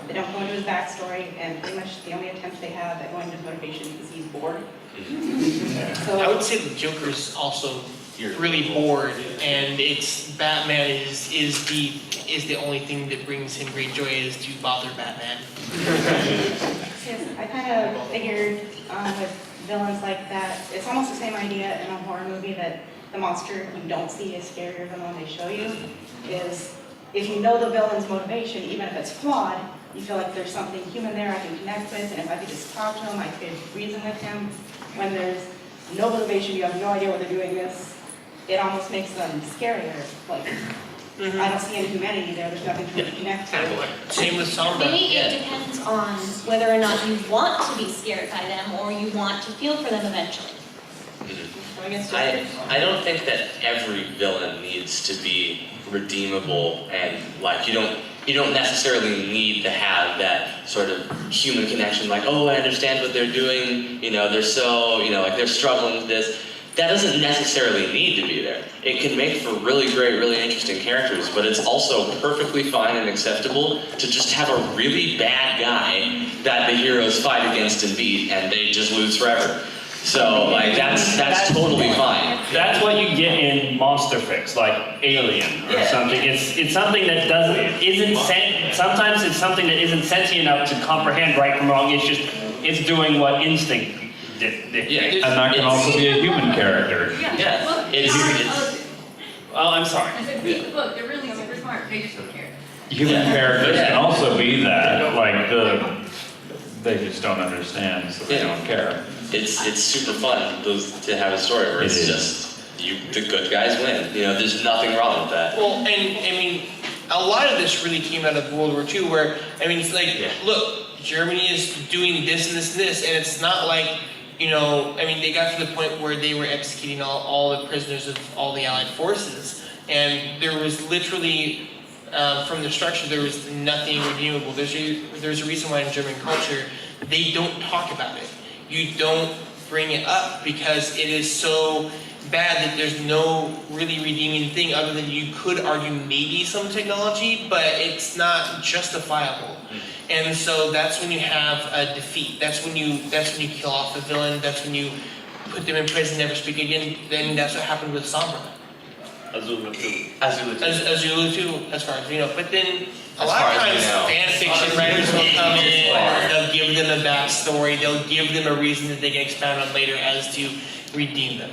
U: They don't go into his backstory, and pretty much the only attempt they have at going into his motivation is because he's bored. So,
A: I would say the Joker's also really bored, and it's Batman is the only thing that brings him great joy is to bother Batman.
U: yes, I kind of figured with villains like that, it's almost the same idea in a horror movie that the monster you don't see is scarier than the one they show you. Is if you know the villain's motivation, even if it's flawed, you feel like there's something human there I can connect with, and if I could just talk to him, I could reason with him. When there's no motivation, you have no idea what they're doing this, it almost makes them scarier. Like, I don't see any humanity there, there's nothing to connect to.
A: Same with Sombra.
V: Maybe it depends on whether or not you want to be scared by them or you want to feel for them eventually.
D: I guess
E: I don't think that every villain needs to be redeemable, and like you don't necessarily need to have that sort of human connection, like, oh, I understand what they're doing, they're so, like they're struggling with this. That doesn't necessarily need to be there. It can make for really great, really interesting characters, but it's also perfectly fine and acceptable to just have a really bad guy that the heroes fight against and beat, and they just lose forever. So, like, that's totally fine.
F: That's what you get in Monster Fix, like Alien or something. It's something that sometimes it's something that isn't sentient enough to comprehend right from wrong. It's doing what instinct dictates.
M: And that can also be a human character.
E: Yeah.
F: Oh, I'm sorry.
G: I said, read the book, they're really super smart, they just don't care.
M: Human characters can also be that, like they just don't understand, so they don't care.
E: It's super fun to have a story where it's just the good guys win. There's nothing wrong with that.
A: Well, and I mean, a lot of this really came out of World War II, where it's like, look, Germany is doing this and this and this, and it's not like, they got to the point where they were executing all the prisoners of all the Allied forces, and there was literally, from the structure, there was nothing redeemable. There's a reason why in German culture, they don't talk about it. You don't bring it up because it is so bad that there's no really redeeming thing other than you could argue maybe some technology, but it's not justifiable. And so that's when you have a defeat. That's when you kill off the villain. That's when you put them in prison, never speak again. Then that's what happened with Sombra.
F: Azula too.
A: Azula too, as far as we know. But then a lot of times fan fiction writers will come in, they'll give them a backstory, they'll give them a reason that they can expound on later as to redeem them.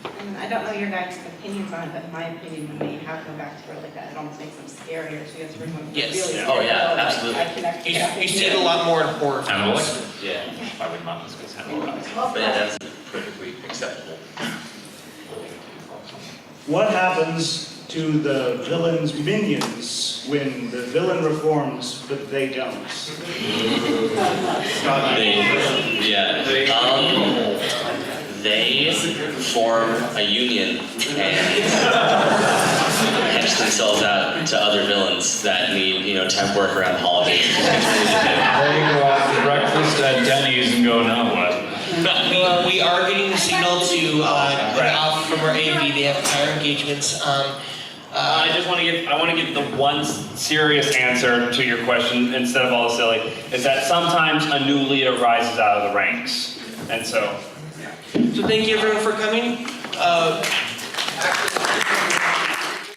U: And I don't know your guys' opinions on it, but in my opinion, when they have no backstory like that, it almost makes them scarier. So you have to bring them
A: Yes.
U: really
E: Oh yeah, absolutely.
A: You see it a lot more in horror films.
E: Yeah.
M: I would not discuss Hannibal.
E: But yeah, that's perfectly acceptable.
O: What happens to the villain's minions when the villain reforms but they don't?
E: They form a union and hedge themselves out to other villains that need, temp work around the holidays.
M: They go out to breakfast at Denny's and go, no, what?
A: We are getting the signal to put out from our AV. They have prior engagements.
F: I want to give the one serious answer to your question instead of all the silly. Is that sometimes a new leader rises out of the ranks, and so.
A: So thank you everyone for coming.